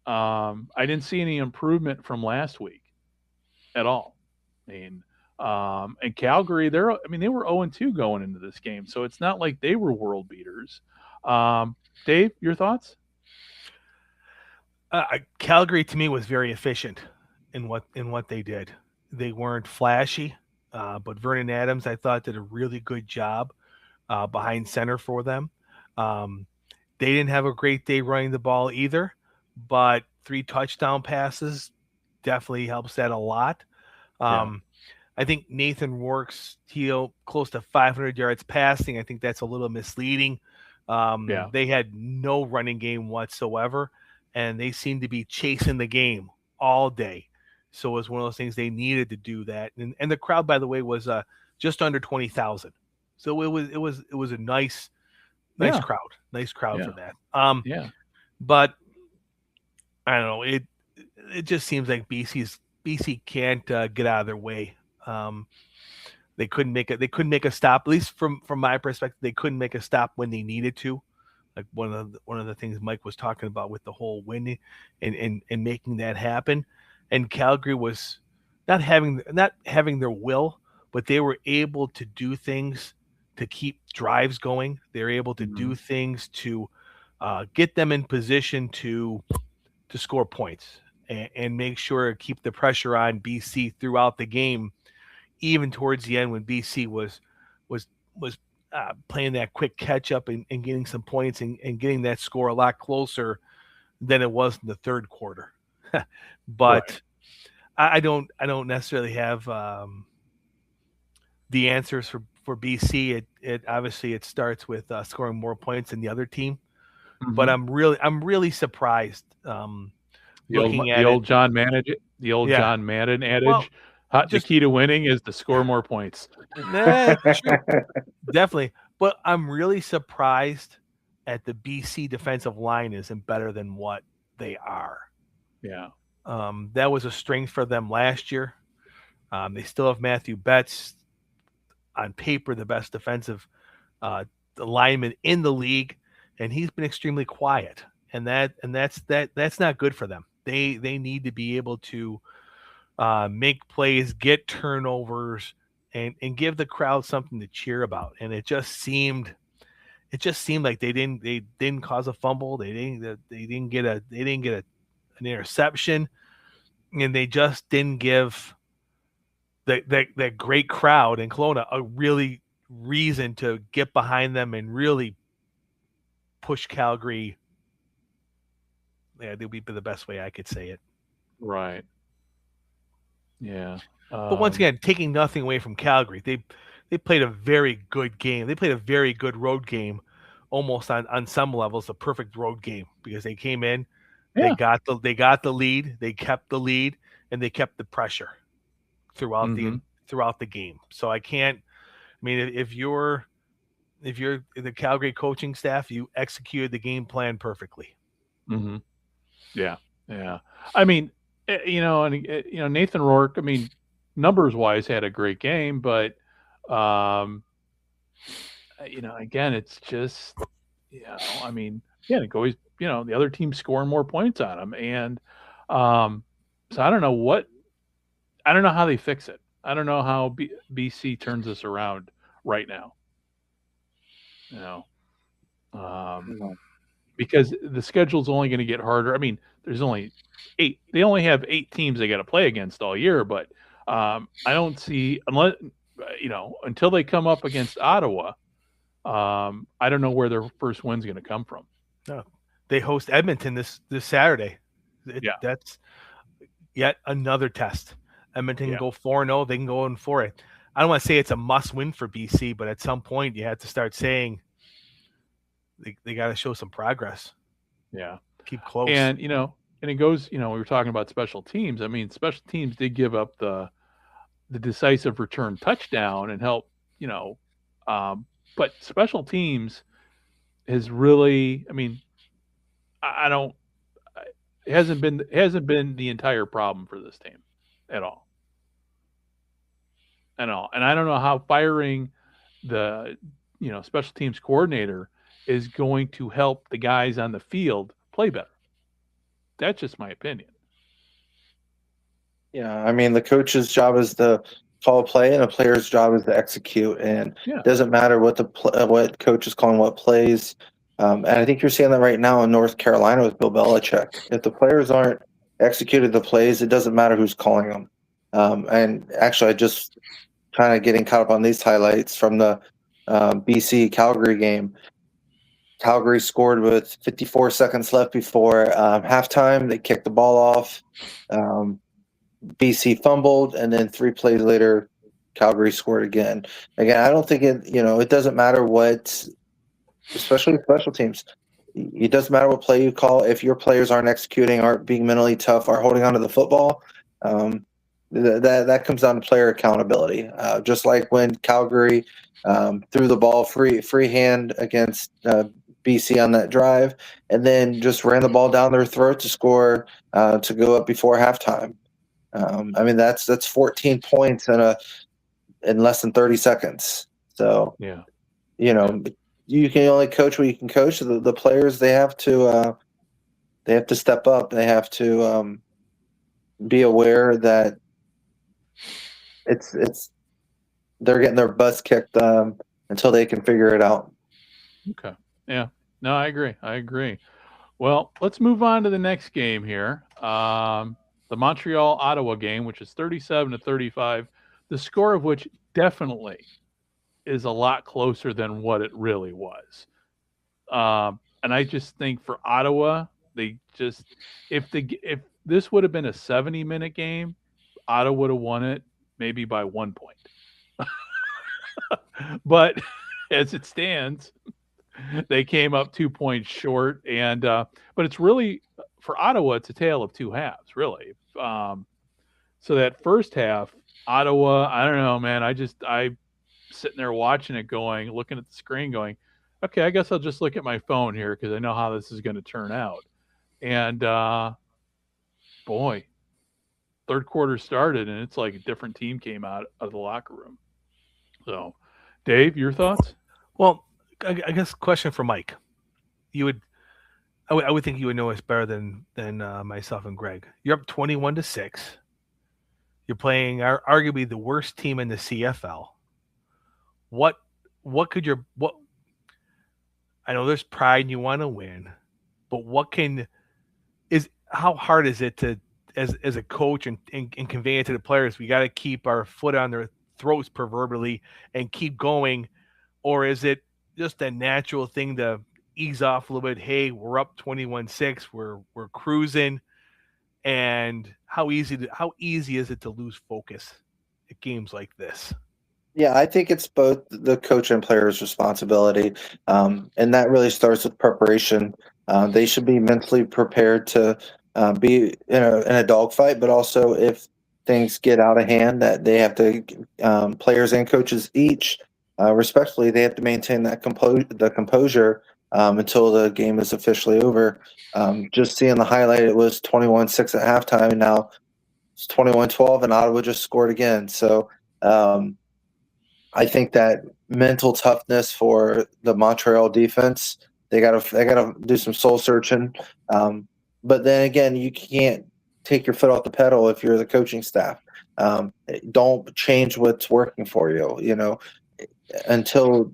I didn't see any improvement from last week at all. And Calgary, they were 0-2 going into this game, so it's not like they were world beaters. Dave, your thoughts? Calgary to me was very efficient in what they did. They weren't flashy, but Vernon Adams, I thought, did a really good job behind center for them. They didn't have a great day running the ball either, but 3 touchdown passes definitely helps that a lot. I think Nathan Rourke's close to 500 yards passing. I think that's a little misleading. They had no running game whatsoever, and they seemed to be chasing the game all day. So it was one of those things they needed to do that. And the crowd, by the way, was just under 20,000. So it was a nice crowd. Nice crowd for that. But I don't know. It just seems like BC can't get out of their way. They couldn't make a stop, at least from my perspective. They couldn't make a stop when they needed to. Like one of the things Mike was talking about with the whole winning and making that happen. And Calgary was not having their will, but they were able to do things to keep drives going. They're able to do things to get them in position to score points and make sure to keep the pressure on BC throughout the game, even towards the end when BC was playing that quick catch up and getting some points and getting that score a lot closer than it was in the third quarter. But right. I don't necessarily have the answers for BC. It obviously it starts with scoring more points than the other team, but I'm really surprised The old John Madden adage. Well, the key to winning is to score more points. True. Definitely. But I'm really surprised at the BC defensive line isn't better than what they are. Yeah. That was a strength for them last year. They still have Matthew Betts, on paper the best defensive lineman in the league, and he's been extremely quiet. And that's not good for them. They need to be able to make plays, get turnovers, and give the crowd something to cheer about. And it just seemed like they didn't cause a fumble. They didn't get an interception, and they just didn't give that great crowd in Kelowna a really reason to get behind them and really push Calgary. Yeah, that would be the best way I could say it. Right. Yeah. But once again, taking nothing away from Calgary, they played a very good game. They played a very good road game, almost on some levels, a perfect road game, because they came in, they got the lead, they kept the lead, and they kept the pressure throughout the game. So if you're the Calgary coaching staff, you executed the game plan perfectly. Mm-hmm. Yeah. Yeah. I mean, Nathan Rourke, numbers wise had a great game, but again, it's just, it goes, the other team's scoring more points on them. And so I don't know how they fix it. I don't know how BC turns this around right now. Because the schedule's only going to get harder. There's only 8. They only have 8 teams they got to play against all year, but I don't see, until they come up against Ottawa, I don't know where their first win's going to come from. No, they host Edmonton this Saturday. That's yet another test. Edmonton can go 4-0. They can go in for it. I don't want to say it's a must win for BC, but at some point you have to start saying they got to show some progress. Yeah. Keep close. And, and it goes, we were talking about special teams. Special teams did give up the decisive return touchdown and help, but special teams has really, it hasn't been the entire problem for this team at all. And I don't know how firing the, special teams coordinator is going to help the guys on the field play better. That's just my opinion. Yeah, the coach's job is to call play, and a player's job is to execute. And it doesn't matter what what coach is calling what plays. And I think you're seeing that right now in North Carolina with Bill Belichick. If the players aren't executed the plays, it doesn't matter who's calling them. And actually, I just kind of getting caught up on these highlights from the BC Calgary game. Calgary scored with 54 seconds left before halftime. They kicked the ball off. BC fumbled, and then 3 plays later, Calgary scored again. Again, I don't think it doesn't matter what, especially special teams. It doesn't matter what play you call. If your players aren't executing, aren't being mentally tough, are holding on to the football, that comes down to player accountability. Just like when Calgary threw the ball free hand against BC on that drive, and then just ran the ball down their throat to score to go up before halftime. That's 14 points in less than 30 seconds. So you can only coach what you can coach. The players, they have to step up. They have to be aware that they're getting their butts kicked until they can figure it out. Okay. Yeah. No, I agree. Well, let's move on to the next game here. The Montreal-Ottawa game, which is 37-35, the score of which definitely is a lot closer than what it really was. And I just think for Ottawa, if this would have been a 70-minute game, Ottawa would have won it maybe by 1 point. But as it stands, they came up 2 points short. And but it's really for Ottawa, it's a tale of two halves, really. So that first half, Ottawa, I don't know, man. I sitting there watching it, looking at the screen, going, okay, I guess I'll just look at my phone here because I know how this is going to turn out. And boy, third quarter started, and it's like a different team came out of the locker room. So, Dave, your thoughts? Well, I guess question for Mike. I would think you would know us better than myself and Greg. You're up 21-6. You're playing arguably the worst team in the CFL. What I know there's pride and you want to win, but how hard is it to as a coach and convey it to the players? We got to keep our foot on their throats proverbially and keep going, or is it just a natural thing to ease off a little bit? Hey, we're up 21-6. We're cruising. And how easy is it to lose focus at games like this? Yeah, I think it's both the coach and player's responsibility, and that really starts with preparation. They should be mentally prepared to be in a dogfight, but also if things get out of hand, that they have to players and coaches each respectfully, they have to maintain that composure until the game is officially over. Just seeing the highlight, it was 21-6 at halftime, and now it's 21-12, and Ottawa just scored again. So I think that mental toughness for the Montreal defense, they gotta do some soul searching. But then again, you can't take your foot off the pedal if you're the coaching staff. Don't change what's working for you. You know, until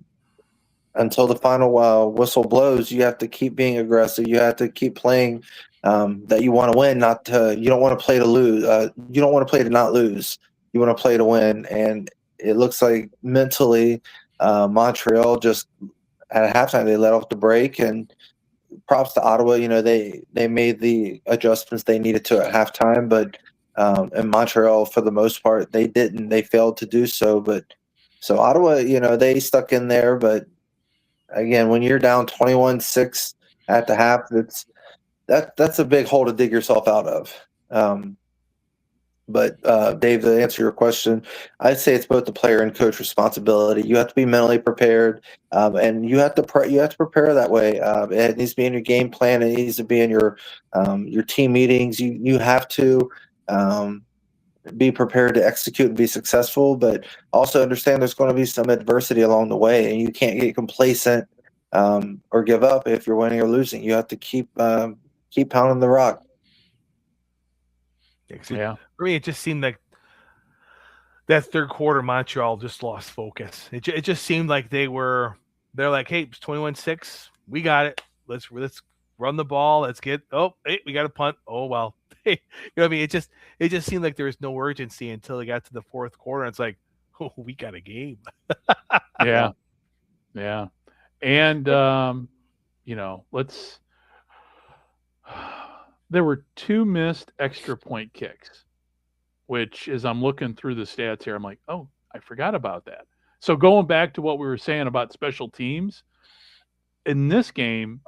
the final whistle blows, you have to keep being aggressive. You have to keep playing that you want to win. You don't want to play to lose. You don't want to play to not lose. You want to play to win. And it looks like mentally, Montreal just at halftime they let off the brake. And props to Ottawa. You know, they made the adjustments they needed to at halftime, but in Montreal for the most part they didn't. They failed to do so. So Ottawa, you know, they stuck in there, but again, when you're down 21-6 at the half, that's a big hole to dig yourself out of. But Dave, to answer your question, I'd say it's both the player and coach responsibility. You have to be mentally prepared, and you have to prepare that way. It needs to be in your game plan. It needs to be in your team meetings. You have to be prepared to execute and be successful, but also understand there's going to be some adversity along the way, and you can't get complacent or give up if you're winning or losing. You have to keep pounding the rock. Yeah. For me, it just seemed like that third quarter, Montreal just lost focus. It just seemed like they're like, hey, it's 21-6. We got it. Let's run the ball. Let's get. Oh, hey, we got a punt. Oh well. You know what I mean? It just seemed like there was no urgency until it got to the fourth quarter. It's like, oh, we got a game. Yeah. And you know, there were 2 missed extra point kicks, which as I'm looking through the stats here, I'm like, oh, I forgot about that. So going back to what we were saying about special teams, in this game,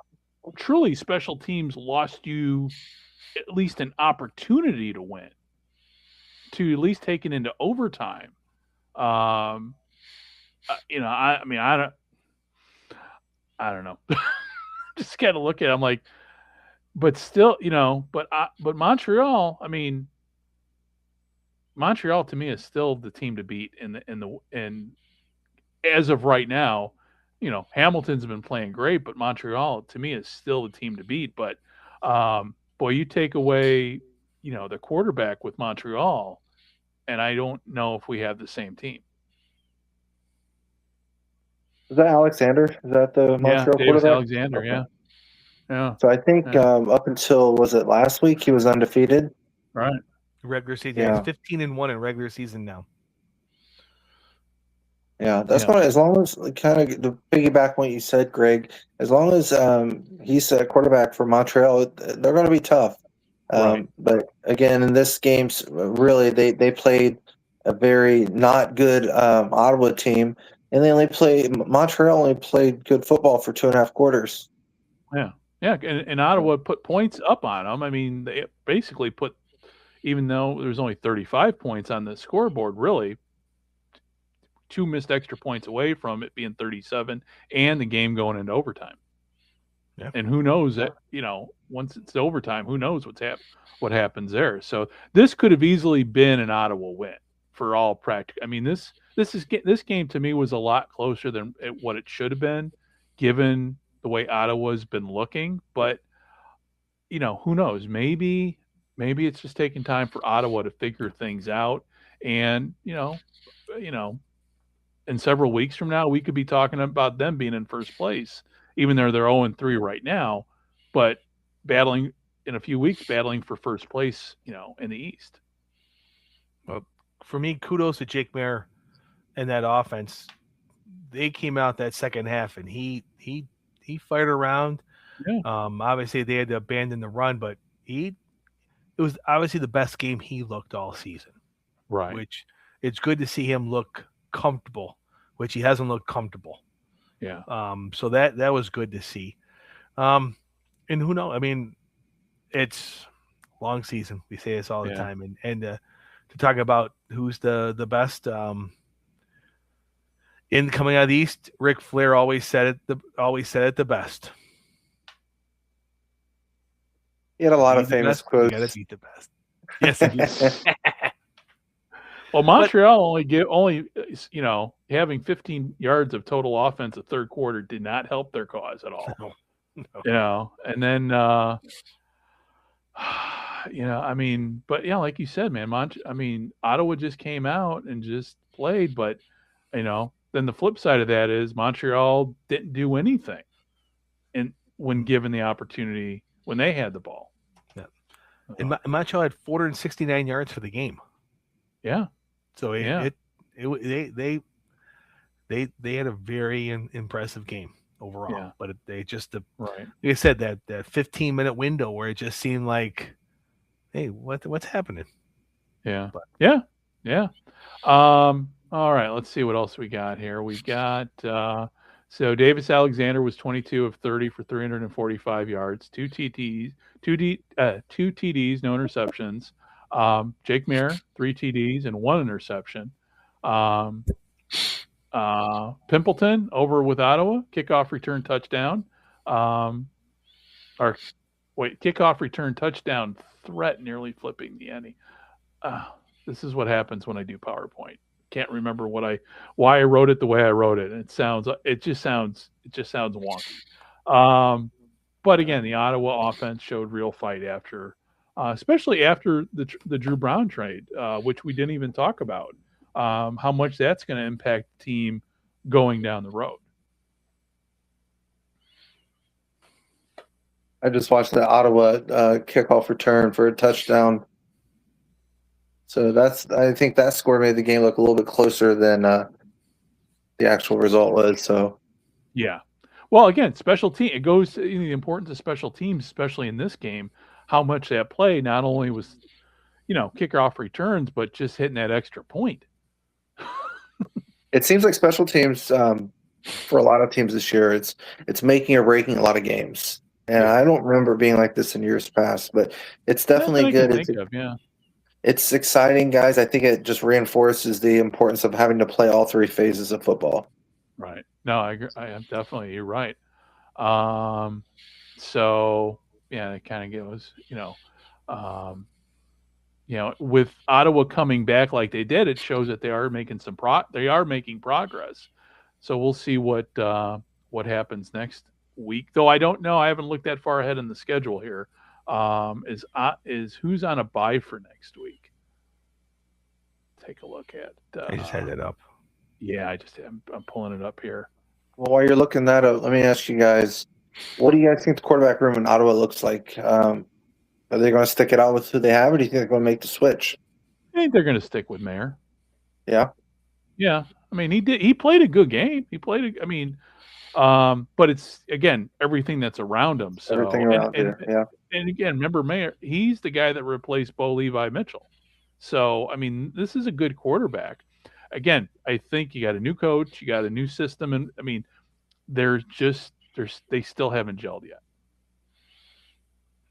truly special teams lost you at least an opportunity to win, to at least take it into overtime. You know, I don't know. Just got to look at it. I'm like, but still, you know, but Montreal, I mean, Montreal to me is still the team to beat and as of right now. You know, Hamilton's been playing great, but Montreal to me is still the team to beat. But boy, you take away, you know, the quarterback with Montreal, and I don't know if we have the same team. Is that Alexander? Is that the Montreal quarterback? Alexander, okay. Yeah. So I think up until, was it last week, he was undefeated? Right. Regular season. Yeah. He's 15-1 in regular season now. Yeah, that's why, as long as, kind of to piggyback what you said, Greg, as long as he's a quarterback for Montreal, they're going to be tough. Right. But again, in this game, really, they played a very not good Ottawa team, and Montreal only played good football for 2.5 quarters. Yeah. Yeah, and Ottawa put points up on them. I mean, they basically put, even though there's only 35 points on the scoreboard, really, 2 missed extra points away from it being 37 and the game going into overtime. Yeah. And who knows that, once it's overtime, who knows what happens there. So this could have easily been an Ottawa win for all practical. I mean, this game to me was a lot closer than what it should have been, given the way Ottawa's been looking. But who knows? Maybe it's just taking time for Ottawa to figure things out. And in several weeks from now, we could be talking about them being in first place, even though they're 0-3 right now, but battling in a few weeks, battling for first place, in the East. Well, for me, kudos to Jake Mayer and that offense. They came out that second half, and he fired around. Yeah. Obviously, they had to abandon the run, but it was obviously the best game he looked all season. Right. Which it's good to see him look comfortable, which he hasn't looked comfortable. Yeah. So that was good to see. And who knows? I mean, it's long season. We say this all the time. And to talk about who's the best in coming out of the East, Ric Flair always said it the best. He had a lot of famous quotes. You gotta beat the best. Yes, he did. Well, Montreal only having 15 yards of total offense the third quarter did not help their cause at all. No. And then I mean, but yeah, like you said, man, Ottawa just came out and just played, but then the flip side of that is Montreal didn't do anything, and when given the opportunity when they had the ball. Yeah. And Montreal had 469 yards for the game. Yeah. So they had a very impressive game overall. Yeah. But they just right. Like I said, that 15-minute window where it just seemed like, hey, what's happening? Yeah. But, yeah. All right, let's see what else we got here. We got so Davis Alexander was 22 of 30 for 345 yards, 2 TDs, no interceptions. Jake Mayer, 3 TDs and 1 interception. Pimpleton over with Ottawa, kickoff return touchdown. Kickoff return touchdown threat nearly flipping the ante. This is what happens when I do PowerPoint. Can't remember why I wrote it the way I wrote it. It just sounds wonky. But again, the Ottawa offense showed real fight after, especially after the Drew Brown trade, which we didn't even talk about. How much that's going to impact the team going down the road. I just watched the Ottawa kickoff return for a touchdown. So I think that score made the game look a little bit closer than the actual result was. So, yeah. Well, again, special team. It goes to the importance of special teams, especially in this game. How much that play not only was, kickoff returns, but just hitting that extra point. It seems like special teams for a lot of teams this year, it's making or breaking a lot of games. And I don't remember being like this in years past, but it's definitely good. It's exciting, guys. I think it just reinforces the importance of having to play all 3 phases of football. Right. No, I agree. I am definitely. You're right. So yeah, it kind of goes. With Ottawa coming back like they did, it shows that they are making making progress. So we'll see what happens next week. Though I don't know. I haven't looked that far ahead in the schedule here. Is who's on a bye for next week? Take a look at. I just had it up. Yeah, I'm pulling it up here. Well, while you're looking that up, let me ask you guys, what do you guys think the quarterback room in Ottawa looks like? Are they going to stick it out with who they have, or do you think they're going to make the switch? I think they're going to stick with Mayer. Yeah. Yeah. I mean, he played a good game. But it's, again, everything that's around him. So everything around here, yeah. And again, remember Mayer, he's the guy that replaced Bo Levi Mitchell. So, I mean, this is a good quarterback. Again, I think you got a new coach, you got a new system, and I mean, they still haven't gelled yet.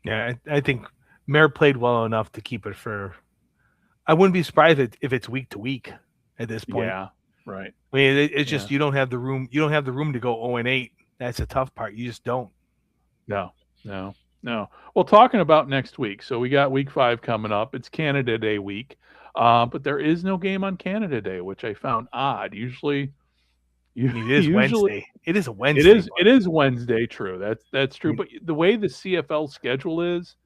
Yeah, I think Mare played well enough to keep it for. I wouldn't be surprised if it's week to week at this point. Yeah, right. I mean, it's just you don't have the room. You don't have the room to go 0-8. That's the tough part. You just don't. No. Well, talking about next week, so we got week 5 coming up. It's Canada Day week, but there is no game on Canada Day, which I found odd. Usually, it is Wednesday. It is a Wednesday. It is Wednesday. True. That's true. But the way the CFL schedule is,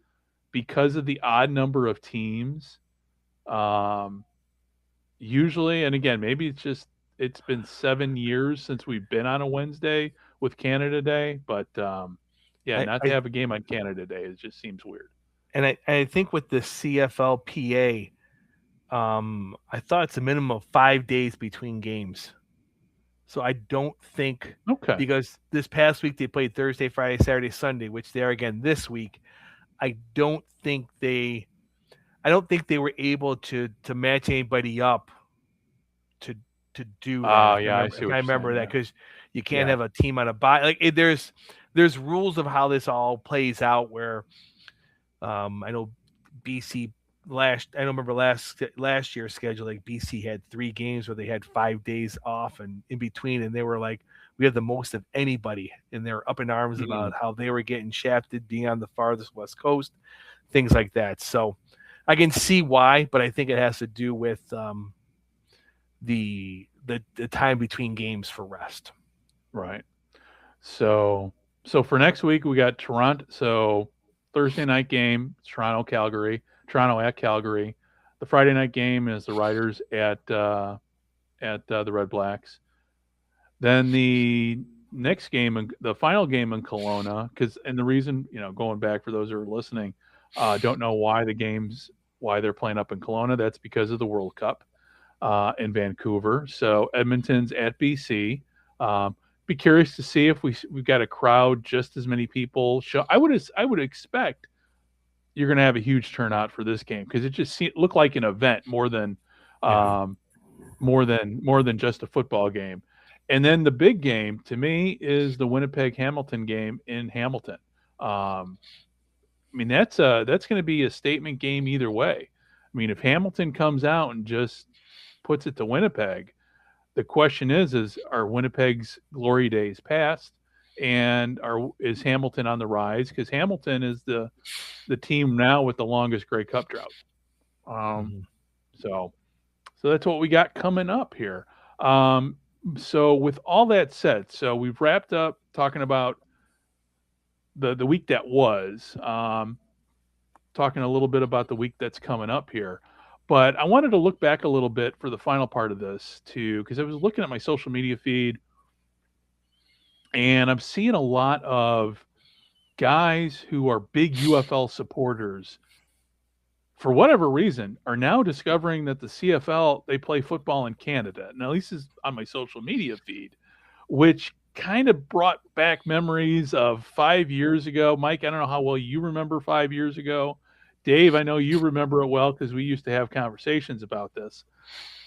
because of the odd number of teams, usually, and again, maybe it's been 7 years since we've been on a Wednesday with Canada Day, but not to have a game on Canada Day, it just seems weird. And I think with the CFL PA, I thought it's a minimum of 5 days between games. So I don't think because this past week they played Thursday, Friday, Saturday, Sunday, which they are again this week. I don't think they were able to match anybody up to do that. I see. I remember that because you can't have a team on a bye. Like there's rules of how this all plays out. Where I know BC last year's schedule. Like BC had 3 games where they had 5 days off and in between, and they were like, we have the most of anybody, and they're up in arms about how they were getting shafted being on the farthest West Coast, things like that. So I can see why, but I think it has to do with the time between games for rest. Right. So for next week we got Toronto. So Thursday night game, Toronto at Calgary. The Friday night game is the Riders at the Red Blacks. Then the next game, the final game in Kelowna, and the reason, going back for those who are listening, don't know why they're playing up in Kelowna. That's because of the World Cup in Vancouver. So Edmonton's at BC. Be curious to see if we've got a crowd, just as many people. I would expect you're going to have a huge turnout for this game because it just looked like an event more than just a football game. And then the big game to me is the Winnipeg-Hamilton game in Hamilton. I mean, that's going to be a statement game either way. I mean, if Hamilton comes out and just puts it to Winnipeg, the question is are Winnipeg's glory days past, and is Hamilton on the rise? Because Hamilton is the team now with the longest Grey Cup drought. So that's what we got coming up here. So with all that said, so we've wrapped up talking about the week that was, talking a little bit about the week that's coming up here. But I wanted to look back a little bit for the final part of this too, because I was looking at my social media feed and I'm seeing a lot of guys who are big UFL supporters, for whatever reason, are now discovering that the CFL, they play football in Canada. And at least is on my social media feed, which kind of brought back memories of 5 years ago. Mike, I don't know how well you remember 5 years ago. Dave, I know you remember it well because we used to have conversations about this.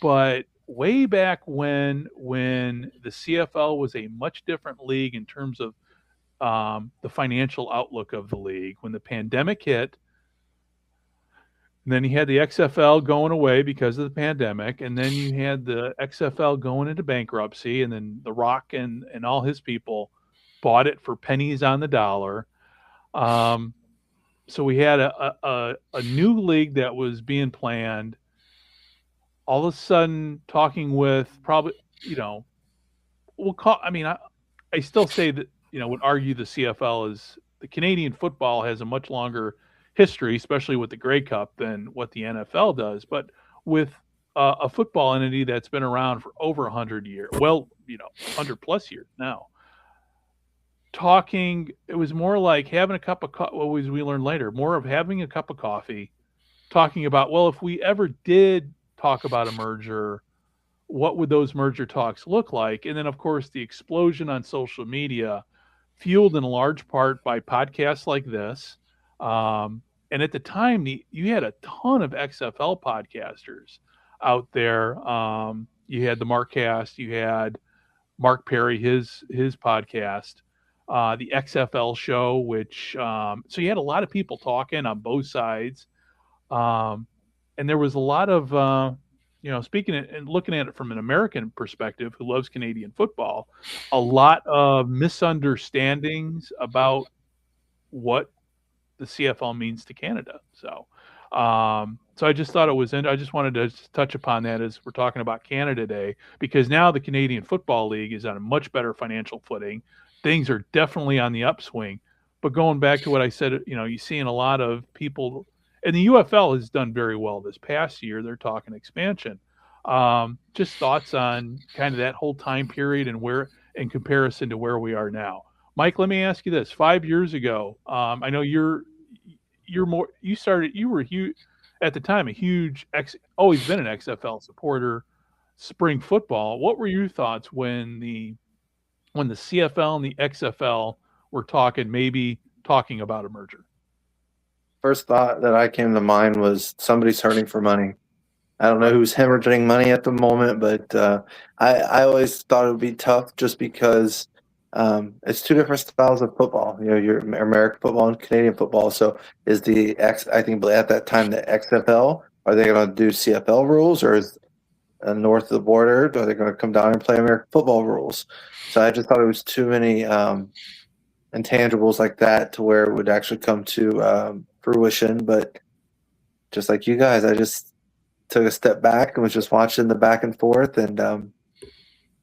But way back when the CFL was a much different league in terms of the financial outlook of the league, when the pandemic hit, and then you had the XFL going away because of the pandemic, and then you had the XFL going into bankruptcy, and then The Rock and all his people bought it for pennies on the dollar. So we had a new league that was being planned. All of a sudden, talking with probably, I still say that, would argue the CFL is, the Canadian football has a much longer history, especially with the Grey Cup, than what the NFL does. But with a football entity that's been around for over 100 years, 100 plus years now, it was more like having a cup of coffee. What was we learned later? More of having a cup of coffee, talking about, well, if we ever did talk about a merger, what would those merger talks look like? And then, of course, the explosion on social media, fueled in large part by podcasts like this. And at the time, you had a ton of XFL podcasters out there. You had the Markcast, you had Mark Perry, his podcast. the XFL show, which so you had a lot of people talking on both sides, and there was a lot of speaking and looking at it from an American perspective who loves Canadian football, a lot of misunderstandings about what the CFL means to Canada. So I just thought it was I just wanted to touch upon that as we're talking about Canada Day, because now the Canadian Football League is on a much better financial footing. Things are definitely on the upswing. But going back to what I said, you're seeing a lot of people, and the UFL has done very well this past year. They're talking expansion. Just thoughts on kind of that whole time period and where, in comparison to where we are now. Mike, let me ask you this: 5 years ago, I know you were huge at the time, always been an XFL supporter, spring football. What were your thoughts when the CFL and the XFL were talking about a merger? First thought that I came to mind was somebody's hurting for money. I don't know who's hemorrhaging money at the moment, but I always thought it would be tough just because it's two different styles of football. Your American football and Canadian football. So I think at that time the XFL, are they going to do CFL rules, or is north of the border, are they going to come down and play American football rules? So I just thought it was too many intangibles like that to where it would actually come to fruition. But just like you guys, I just took a step back and was just watching the back and forth, and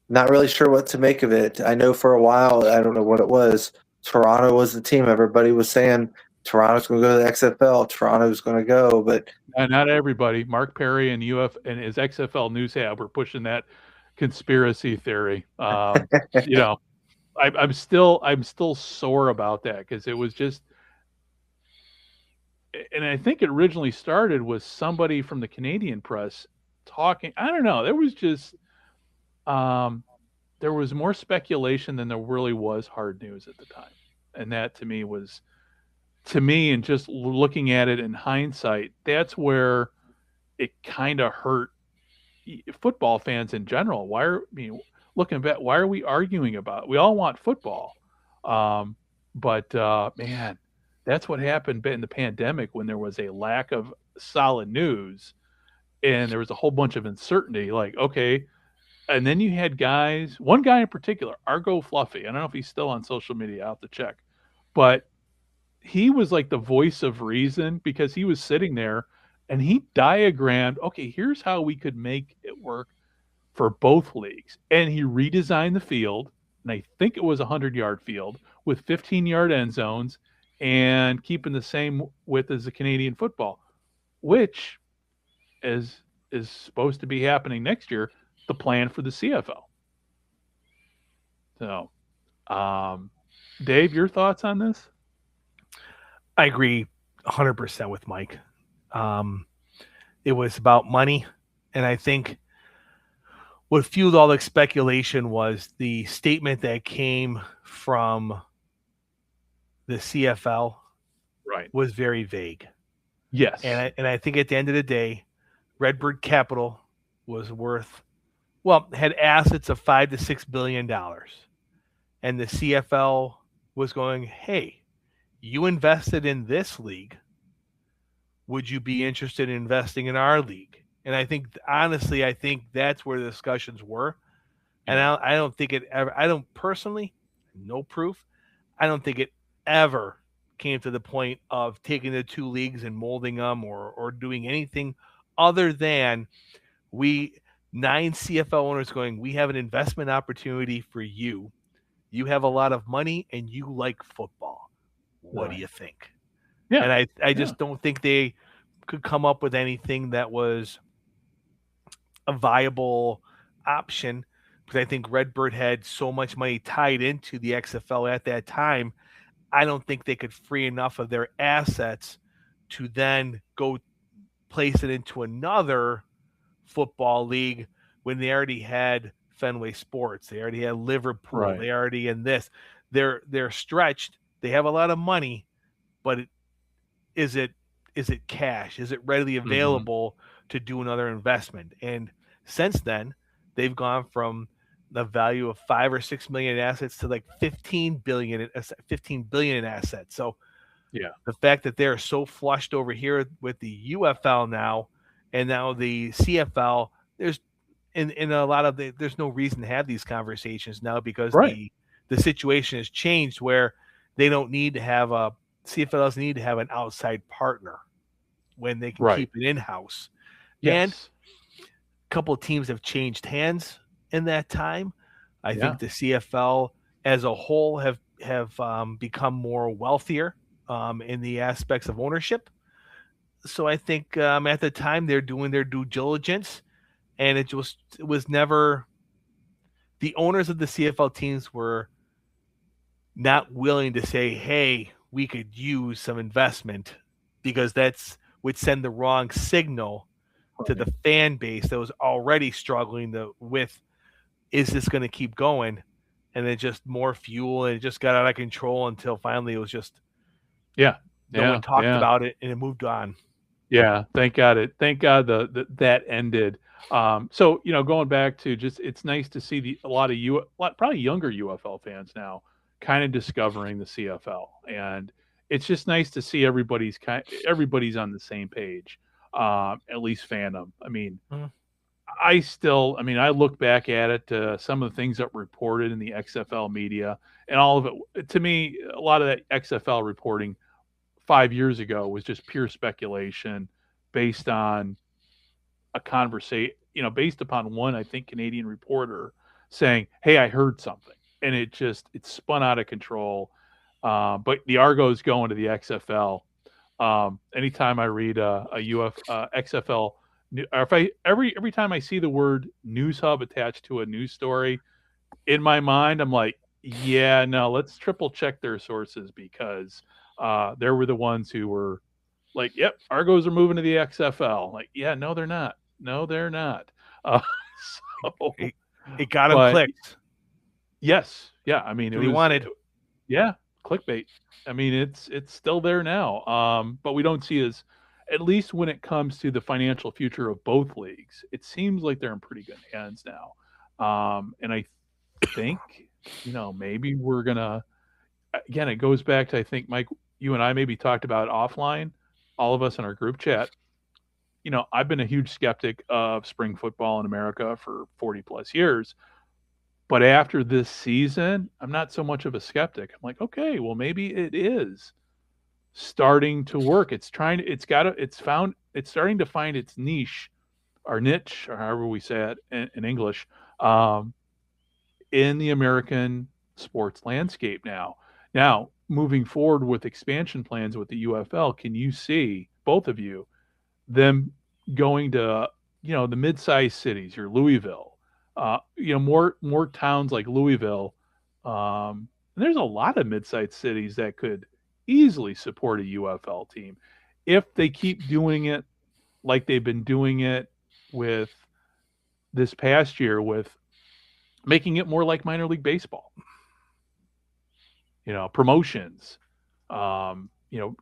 not really sure what to make of it. I know for a while, I don't know what it was, Toronto was the team. Everybody was saying Toronto's going to go to the XFL. Toronto's going to go, but not everybody. Mark Perry and and his XFL News Hab were pushing that conspiracy theory. I'm still sore about that, because it was just, and I think it originally started with somebody from the Canadian press talking. I don't know. There was just there was more speculation than there really was hard news at the time, and that to me, and just looking at it in hindsight, that's where it kind of hurt football fans in general. Looking back, why are we arguing about it? We all want football, but man, that's what happened in the pandemic, when there was a lack of solid news and there was a whole bunch of uncertainty. Like, okay. And then you had one guy in particular, Argo Fluffy. I don't know if he's still on social media. I'll have to check. But he was like the voice of reason, because he was sitting there and he diagrammed, okay, here's how we could make it work for both leagues. And he redesigned the field. And I think it was a 100-yard field with 15-yard end zones, and keeping the same width as the Canadian football, which is supposed to be happening next year, the plan for the CFL. So, Dave, your thoughts on this? I agree 100% with Mike. It was about money, and I think what fueled all the speculation was the statement that came from the CFL, right, was very vague. Yes. And I think at the end of the day, Redbird Capital had assets of $5 to $6 billion. And the CFL was going, hey, you invested in this league. Would you be interested in investing in our league? And I think, honestly, that's where the discussions were. And I don't think it ever, I don't personally, no proof, I don't think it ever came to the point of taking the two leagues and molding them or doing anything other than 9 CFL owners going, we have an investment opportunity for you. You have a lot of money and you like football. What do you think? Yeah. And I just don't think they could come up with anything that was a viable option, because I think Redbird had so much money tied into the XFL at that time. I don't think they could free enough of their assets to then go place it into another football league when they already had Fenway Sports. They already had Liverpool. Right. They already in this. They're stretched. They have a lot of money, but is it cash? Is it readily available to do another investment? And since then, they've gone from the value of 5 or 6 million in assets to like 15 billion in assets. So Yeah. the fact that they're so flushed over here with the UFL now, and now the CFL, there's in a lot of there's no reason to have these conversations now, because Right. the situation has changed where they don't need to have CFL doesn't need to have an outside partner when they can Right. keep it in-house. Yes. And a couple of teams have changed hands in that time. I think the CFL as a whole have become more wealthier in the aspects of ownership. So I think at the time they're doing their due diligence, and it was never, the owners of the CFL teams were not willing to say, hey, we could use some investment, because that's would send the wrong signal to the fan base that was already struggling with, is this going to keep going? And then just more fuel, and it just got out of control until finally it was just no one talked about it, and it moved on. Yeah, thank God that ended. So going back to just, it's nice to see a lot of probably younger UFL fans now kind of discovering the CFL, and it's just nice to see everybody's on the same page, at least fandom. I mean, I look back at it, some of the things that were reported in the XFL media, and all of it, to me, a lot of that XFL reporting 5 years ago was just pure speculation based on a conversation, based upon one, I think, Canadian reporter saying, hey, I heard something. And it spun out of control. But the Argos going to the XFL. Anytime I read a XFL, or if every time I see the word news hub attached to a news story, in my mind, I'm like, yeah, no, let's triple check their sources, because they were the ones who were like, yep, Argos are moving to the XFL. Like, yeah, no, they're not. No, they're not. So it got them clicked. Yes. Yeah. I mean, clickbait. I mean, it's still there now. But we don't see at least when it comes to the financial future of both leagues, it seems like they're in pretty good hands now. And I think, maybe we're gonna, again, it goes back to, I think, Mike, you and I maybe talked about offline, all of us in our group chat. I've been a huge skeptic of spring football in America for 40 plus years. But after this season, I'm not so much of a skeptic. I'm like, okay, well, maybe it is starting to work. It's starting to find its niche, or niche, or however we say it in English, in the American sports landscape now. Now, moving forward with expansion plans with the UFL, can you see, both of you, them going to, the mid-sized cities, your Louisville, more towns like Louisville. There's a lot of mid-sized cities that could easily support a UFL team if they keep doing it like they've been doing it with this past year, with making it more like minor league baseball. Promotions,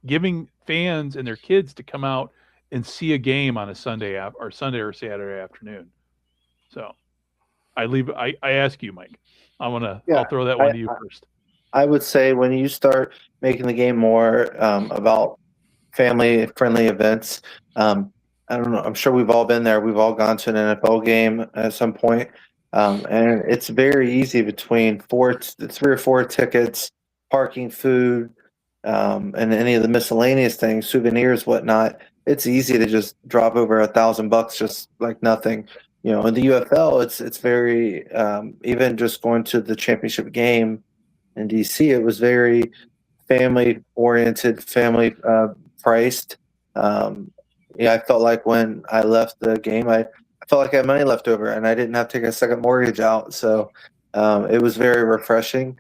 giving fans and their kids to come out and see a game on a Sunday or Saturday afternoon. So I ask you, Mike. I'll throw that one to you first. I would say when you start making the game more about family-friendly events, I don't know. I'm sure we've all been there. We've all gone to an NFL game at some point, and it's very easy between 3 or 4 tickets, parking, food, and any of the miscellaneous things, souvenirs, whatnot. It's easy to just drop over $1,000 just like nothing. In the UFL, it's very even just going to the championship game in DC, it was very family oriented, family priced. I felt like when I left the game, I felt like I had money left over, and I didn't have to take a second mortgage out. So it was very refreshing.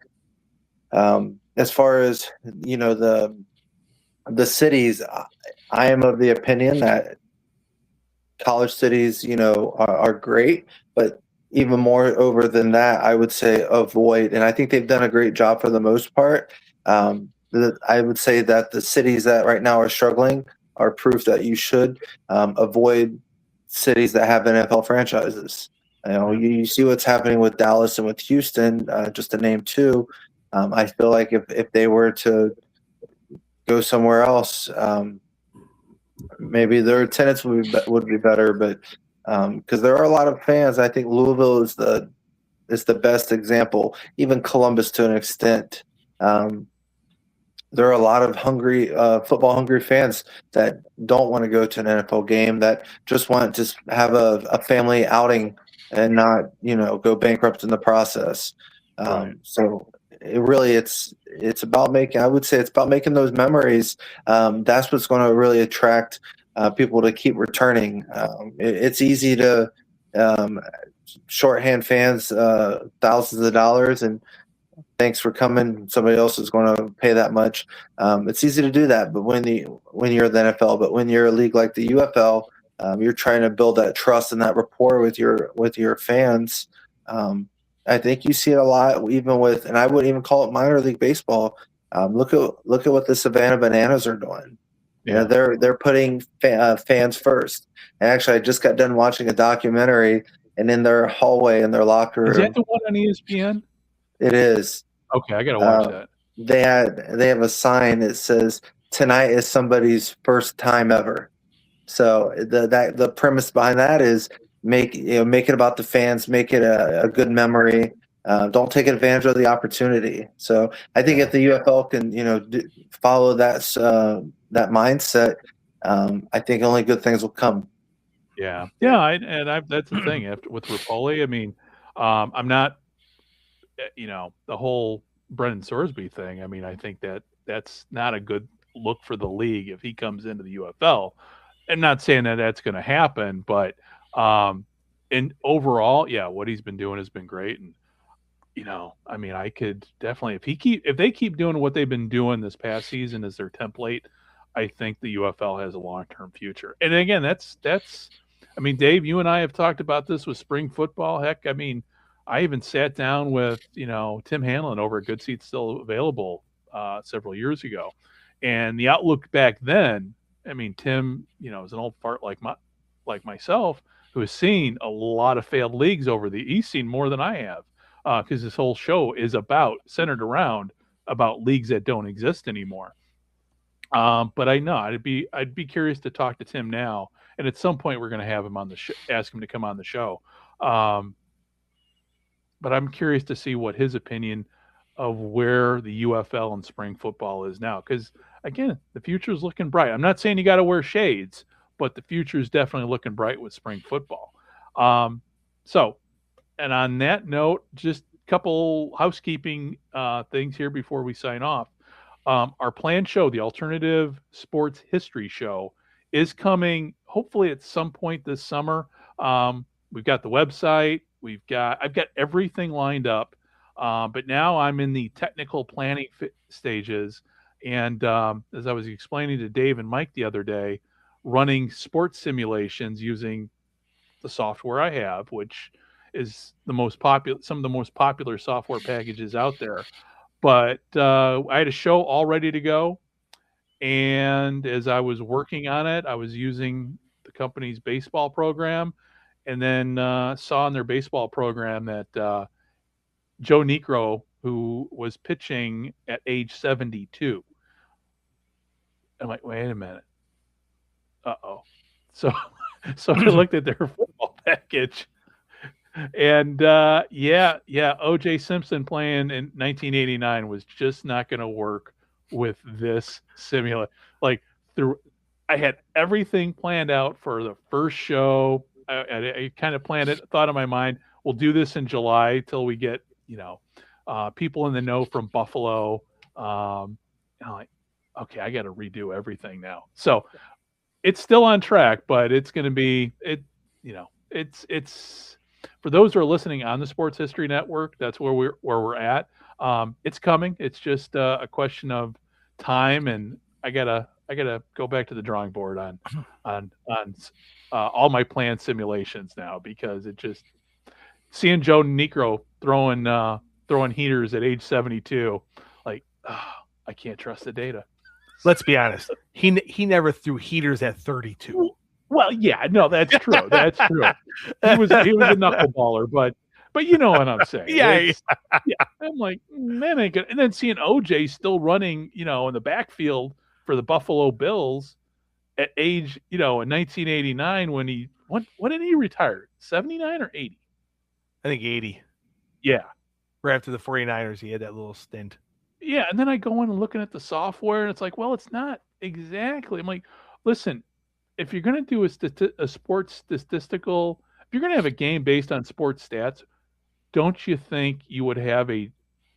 As far as the cities, I am of the opinion that college cities, are great, but even more over than that, I would say avoid. And I think they've done a great job for the most part. I would say that the cities that right now are struggling are proof that you should avoid cities that have NFL franchises. You see what's happening with Dallas and with Houston, just to name two. I feel like if they were to go somewhere else, maybe their attendance would be better. But because there are a lot of fans, I think Louisville is the best example. Even Columbus to an extent. There are a lot of football hungry fans that don't want to go to an NFL game, that just want to have a family outing and not, go bankrupt in the process. Right. So it's about making those memories. That's what's going to really attract people to keep returning. It's easy to shorthand fans thousands of dollars and thanks for coming. Somebody else is going to pay that much. It's easy to do that, but when you're the NFL, but when you're a league like the UFL, you're trying to build that trust and that rapport with your fans. I think you see it a lot, even with, and I wouldn't even call it minor league baseball. Look at what the Savannah Bananas are doing. Yeah. They're putting fans first. And actually, I just got done watching a documentary, and in their hallway, in their locker room, is that the one on ESPN? It is. Okay, I gotta watch that. They have a sign that says tonight is somebody's first time ever. So the premise behind that is make it about the fans, make it a good memory. Don't take advantage of the opportunity. So I think if the UFL can follow that mindset, I think only good things will come. Yeah. That's the thing with Rapoli. I mean, I'm not. The whole Brendan Sorsby thing. I mean, I think that's not a good look for the league if he comes into the UFL. And not saying that that's going to happen, but and overall, yeah, what he's been doing has been great. And I mean, I could definitely if they keep doing what they've been doing this past season as their template, I think the UFL has a long-term future. And again, that's. I mean, Dave, you and I have talked about this with spring football. Heck, I mean. I even sat down with, Tim Hanlon over at Good Seats Still Available several years ago. And the outlook back then, I mean, Tim, is an old fart like myself who has seen a lot of failed leagues he's seen more than I have because this whole show is centered around about leagues that don't exist anymore. But I know I'd be curious to talk to Tim now. And at some point we're going to have him on the ask him to come on the show. But I'm curious to see what his opinion of where the UFL and spring football is now. Because, again, the future is looking bright. I'm not saying you got to wear shades, but the future is definitely looking bright with spring football. And on that note, just a couple housekeeping things here before we sign off. Our planned show, the Alternative Sports History Show, is coming hopefully at some point this summer. We've got the website. I've got everything lined up, but now I'm in the technical planning stages. And as I was explaining to Dave and Mike the other day, running sports simulations using the software I have, which is some of the most popular software packages out there. But I had a show all ready to go. And as I was working on it, I was using the company's baseball program. And then saw in their baseball program that Joe Niekro, who was pitching at age 72. I'm like, wait a minute. Uh-oh. So I looked at their football package. And, O.J. Simpson playing in 1989 was just not going to work with this simulator. I had everything planned out for the first show. I kind of planned it, thought in my mind, we'll do this in July till we get, people in the know from Buffalo. I'm like, okay, I got to redo everything now. So it's still on track, but it's going to be, it's for those who are listening on the Sports History Network, that's where we're at. It's coming. It's just a question of time, and I gotta go back to the drawing board on all my planned simulations now, because it just seeing Joe Niekro throwing heaters at age 72, I can't trust the data. Let's be honest. He never threw heaters at 32. Well, yeah, no, that's true. That's true. He was a knuckleballer, but you know what I'm saying. Yeah. I'm like, that ain't good. And then seeing OJ still running, in the backfield for the Buffalo Bills at age, in 1989 when when did he retire? 79 or 80? I think 80. Yeah. Right after the 49ers, he had that little stint. Yeah, and then I go in and looking at the software, and it's like, well, it's not exactly. I'm like, listen, if you're going to do a sports statistical, if you're going to have a game based on sports stats, don't you think you would have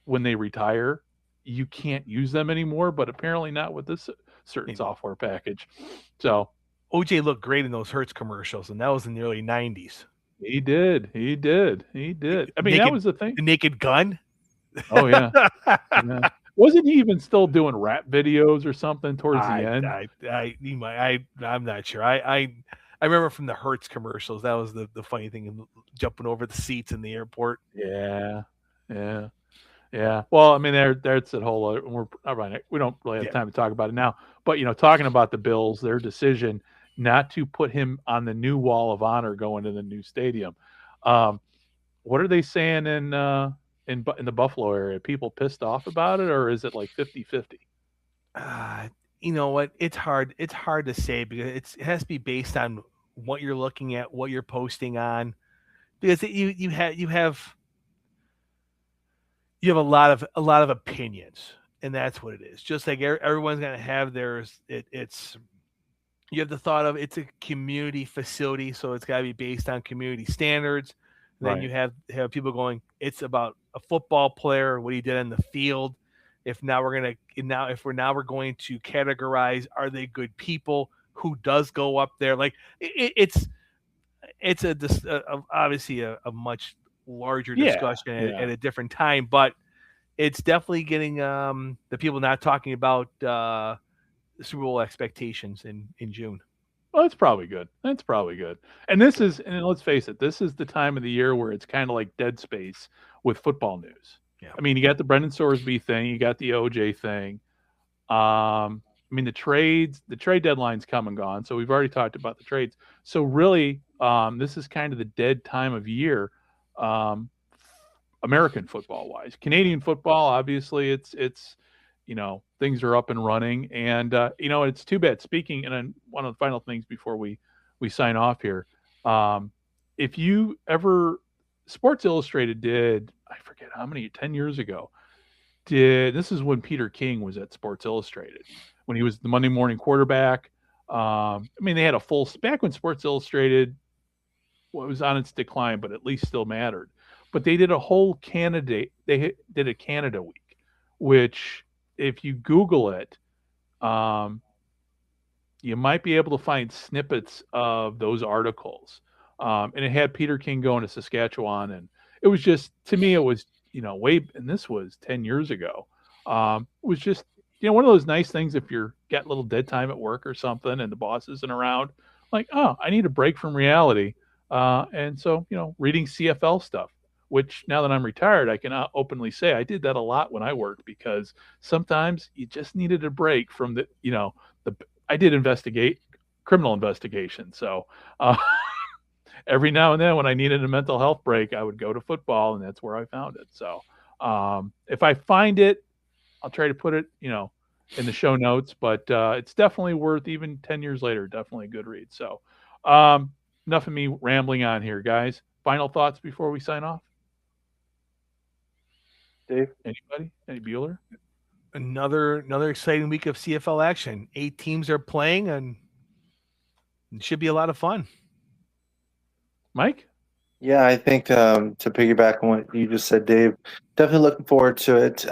when they retire, you can't use them anymore? But apparently not with this certain software package. So OJ looked great in those Hertz commercials, and that was in the early 90s. He did. I mean, that was the thing. The Naked Gun. Oh yeah. Yeah. Wasn't he even still doing rap videos or something towards the end? I'm not sure. I remember from the Hertz commercials. That was the funny thing, jumping over the seats in the airport. Yeah. Well, I mean, there's that whole. We don't really have time to talk about it now. But talking about the Bills, their decision not to put him on the new Wall of Honor going to the new stadium. What are they saying in the Buffalo area? People pissed off about it, or is it like 50-50? You know what? It's hard to say because it has to be based on what you're looking at, what you're posting on, because you have a lot of opinions, and that's what it is. Just like everyone's going to have theirs. You have the thought of it's a community facility, so it's got to be based on community standards. Then you have people going, it's about a football player, what he did in the field. If we're going to categorize, are they good people? Who does go up there? Like it's obviously a much larger discussion at a different time, but it's definitely getting the people not talking about the Super Bowl expectations in June. Well, that's probably good. And let's face it, this is the time of the year where it's kind of like dead space with football news. Yeah. I mean, you got the Brendan Sorsby thing, you got the OJ thing. I mean, the trade deadline's come and gone, so we've already talked about the trades. So really, this is kind of the dead time of year, American football wise. Canadian football, obviously, it's things are up and running, and it's too bad. Speaking, and one of the final things before we sign off here, if you ever, Sports Illustrated did, I forget how many, 10 years ago, this is when Peter King was at Sports Illustrated, when he was the Monday morning quarterback. I mean, they had back when Sports Illustrated was on its decline, but at least still mattered. But they did a whole Canada week, which, if you Google it, you might be able to find snippets of those articles. And it had Peter King going to Saskatchewan, and it was just, to me, it was, and this was 10 years ago. It was just, one of those nice things if you're got a little dead time at work or something and the boss isn't around, like, oh, I need a break from reality. And so, reading CFL stuff, which now that I'm retired, I can openly say I did that a lot when I worked, because sometimes you just needed a break from I did criminal investigation. So every now and then when I needed a mental health break, I would go to football, and that's where I found it. So if I find it, I'll try to put it, in the show notes, but it's definitely worth, even 10 years later, definitely a good read. So enough of me rambling on here, guys. Final thoughts before we sign off? Dave? Anybody? Any Bueller? Another exciting week of CFL action. 8 teams are playing, and it should be a lot of fun. Mike? Yeah, I think to piggyback on what you just said, Dave, definitely looking forward to it.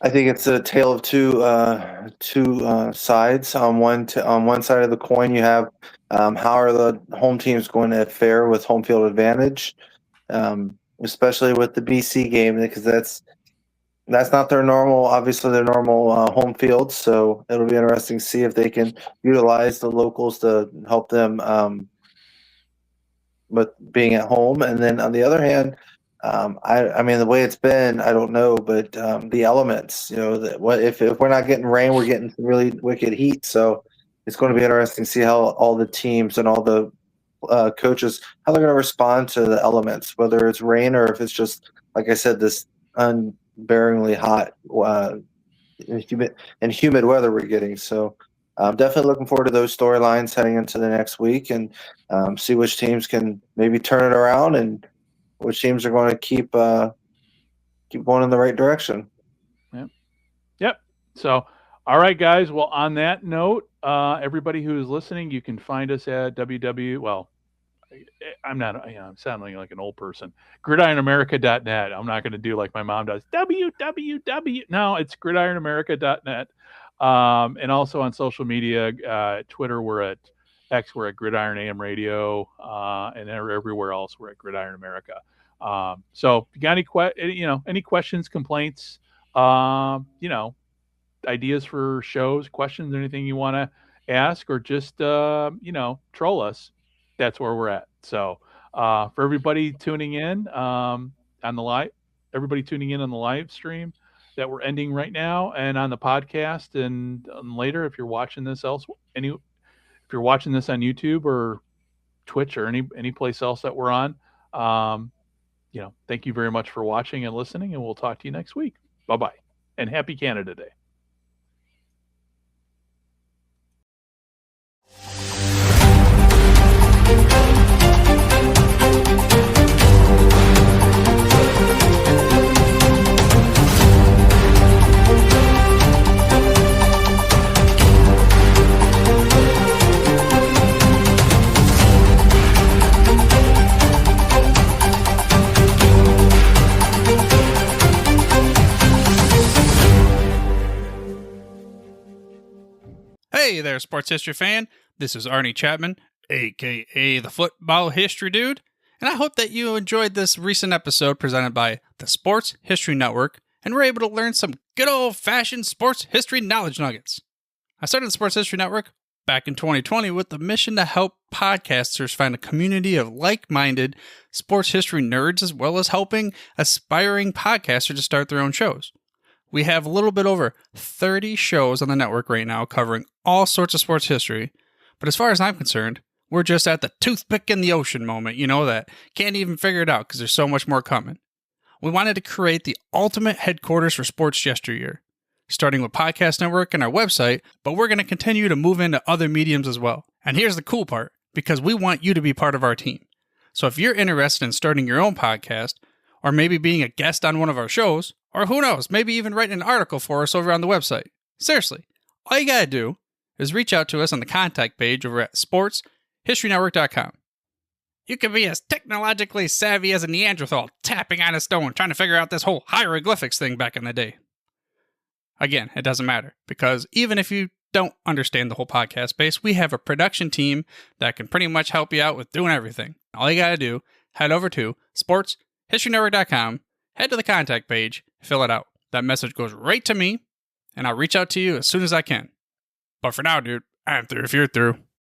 I think it's a tale of two sides. On one side of the coin, you have how are the home teams going to fare with home field advantage, especially with the BC game, because that's not their normal home field. So it'll be interesting to see if they can utilize the locals to help them with being at home. And then on the other hand, I mean, the way it's been, I don't know, but the elements, if we're not getting rain, we're getting some really wicked heat. So it's going to be interesting to see how all the teams and all the coaches, how they're going to respond to the elements, whether it's rain or if it's just, like I said, this unbearingly hot and humid weather we're getting. So I'm definitely looking forward to those storylines heading into the next week, and see which teams can maybe turn it around and which teams are going to keep going in the right direction. Yep. So, all right, guys. Well, on that note, everybody who is listening, you can find us at Well, I'm not. I'm sounding like an old person. GridironAmerica.net. I'm not going to do like my mom does. www. No, it's GridironAmerica.net. And also on social media, Twitter, we're at X, we're at Gridiron AM Radio, and everywhere else, we're at Gridiron America. So if you got any questions, complaints, ideas for shows, questions, anything you want to ask, or just, troll us, that's where we're at. So, for everybody tuning in, on the live stream that we're ending right now, and on the podcast, and later, if you're watching this if you're watching this on YouTube or Twitch or any place else that we're on, thank you very much for watching and listening, and we'll talk to you next week. Bye-bye, and happy Canada Day. Hey there, sports history fan. This is Arnie Chapman, a.k.a. the Football History Dude, and I hope that you enjoyed this recent episode presented by the Sports History Network and were able to learn some good old-fashioned sports history knowledge nuggets. I started the Sports History Network back in 2020 with the mission to help podcasters find a community of like-minded sports history nerds, as well as helping aspiring podcasters to start their own shows. We have a little bit over 30 shows on the network right now covering all sorts of sports history, but as far as I'm concerned, we're just at the toothpick in the ocean moment, that can't even figure it out because there's so much more coming. We wanted to create the ultimate headquarters for sports yesteryear, starting with Podcast Network and our website, but we're going to continue to move into other mediums as well. And here's the cool part, because we want you to be part of our team. So if you're interested in starting your own podcast, or maybe being a guest on one of our shows, or who knows, maybe even writing an article for us over on the website. Seriously, all you gotta do is reach out to us on the contact page over at sportshistorynetwork.com. You can be as technologically savvy as a Neanderthal tapping on a stone trying to figure out this whole hieroglyphics thing back in the day. Again, it doesn't matter, because even if you don't understand the whole podcast space, we have a production team that can pretty much help you out with doing everything. All you gotta do, head over to sportshistorynetwork.com, head to the contact page, fill it out. That message goes right to me, and I'll reach out to you as soon as I can. But for now, dude, I'm through if you're through.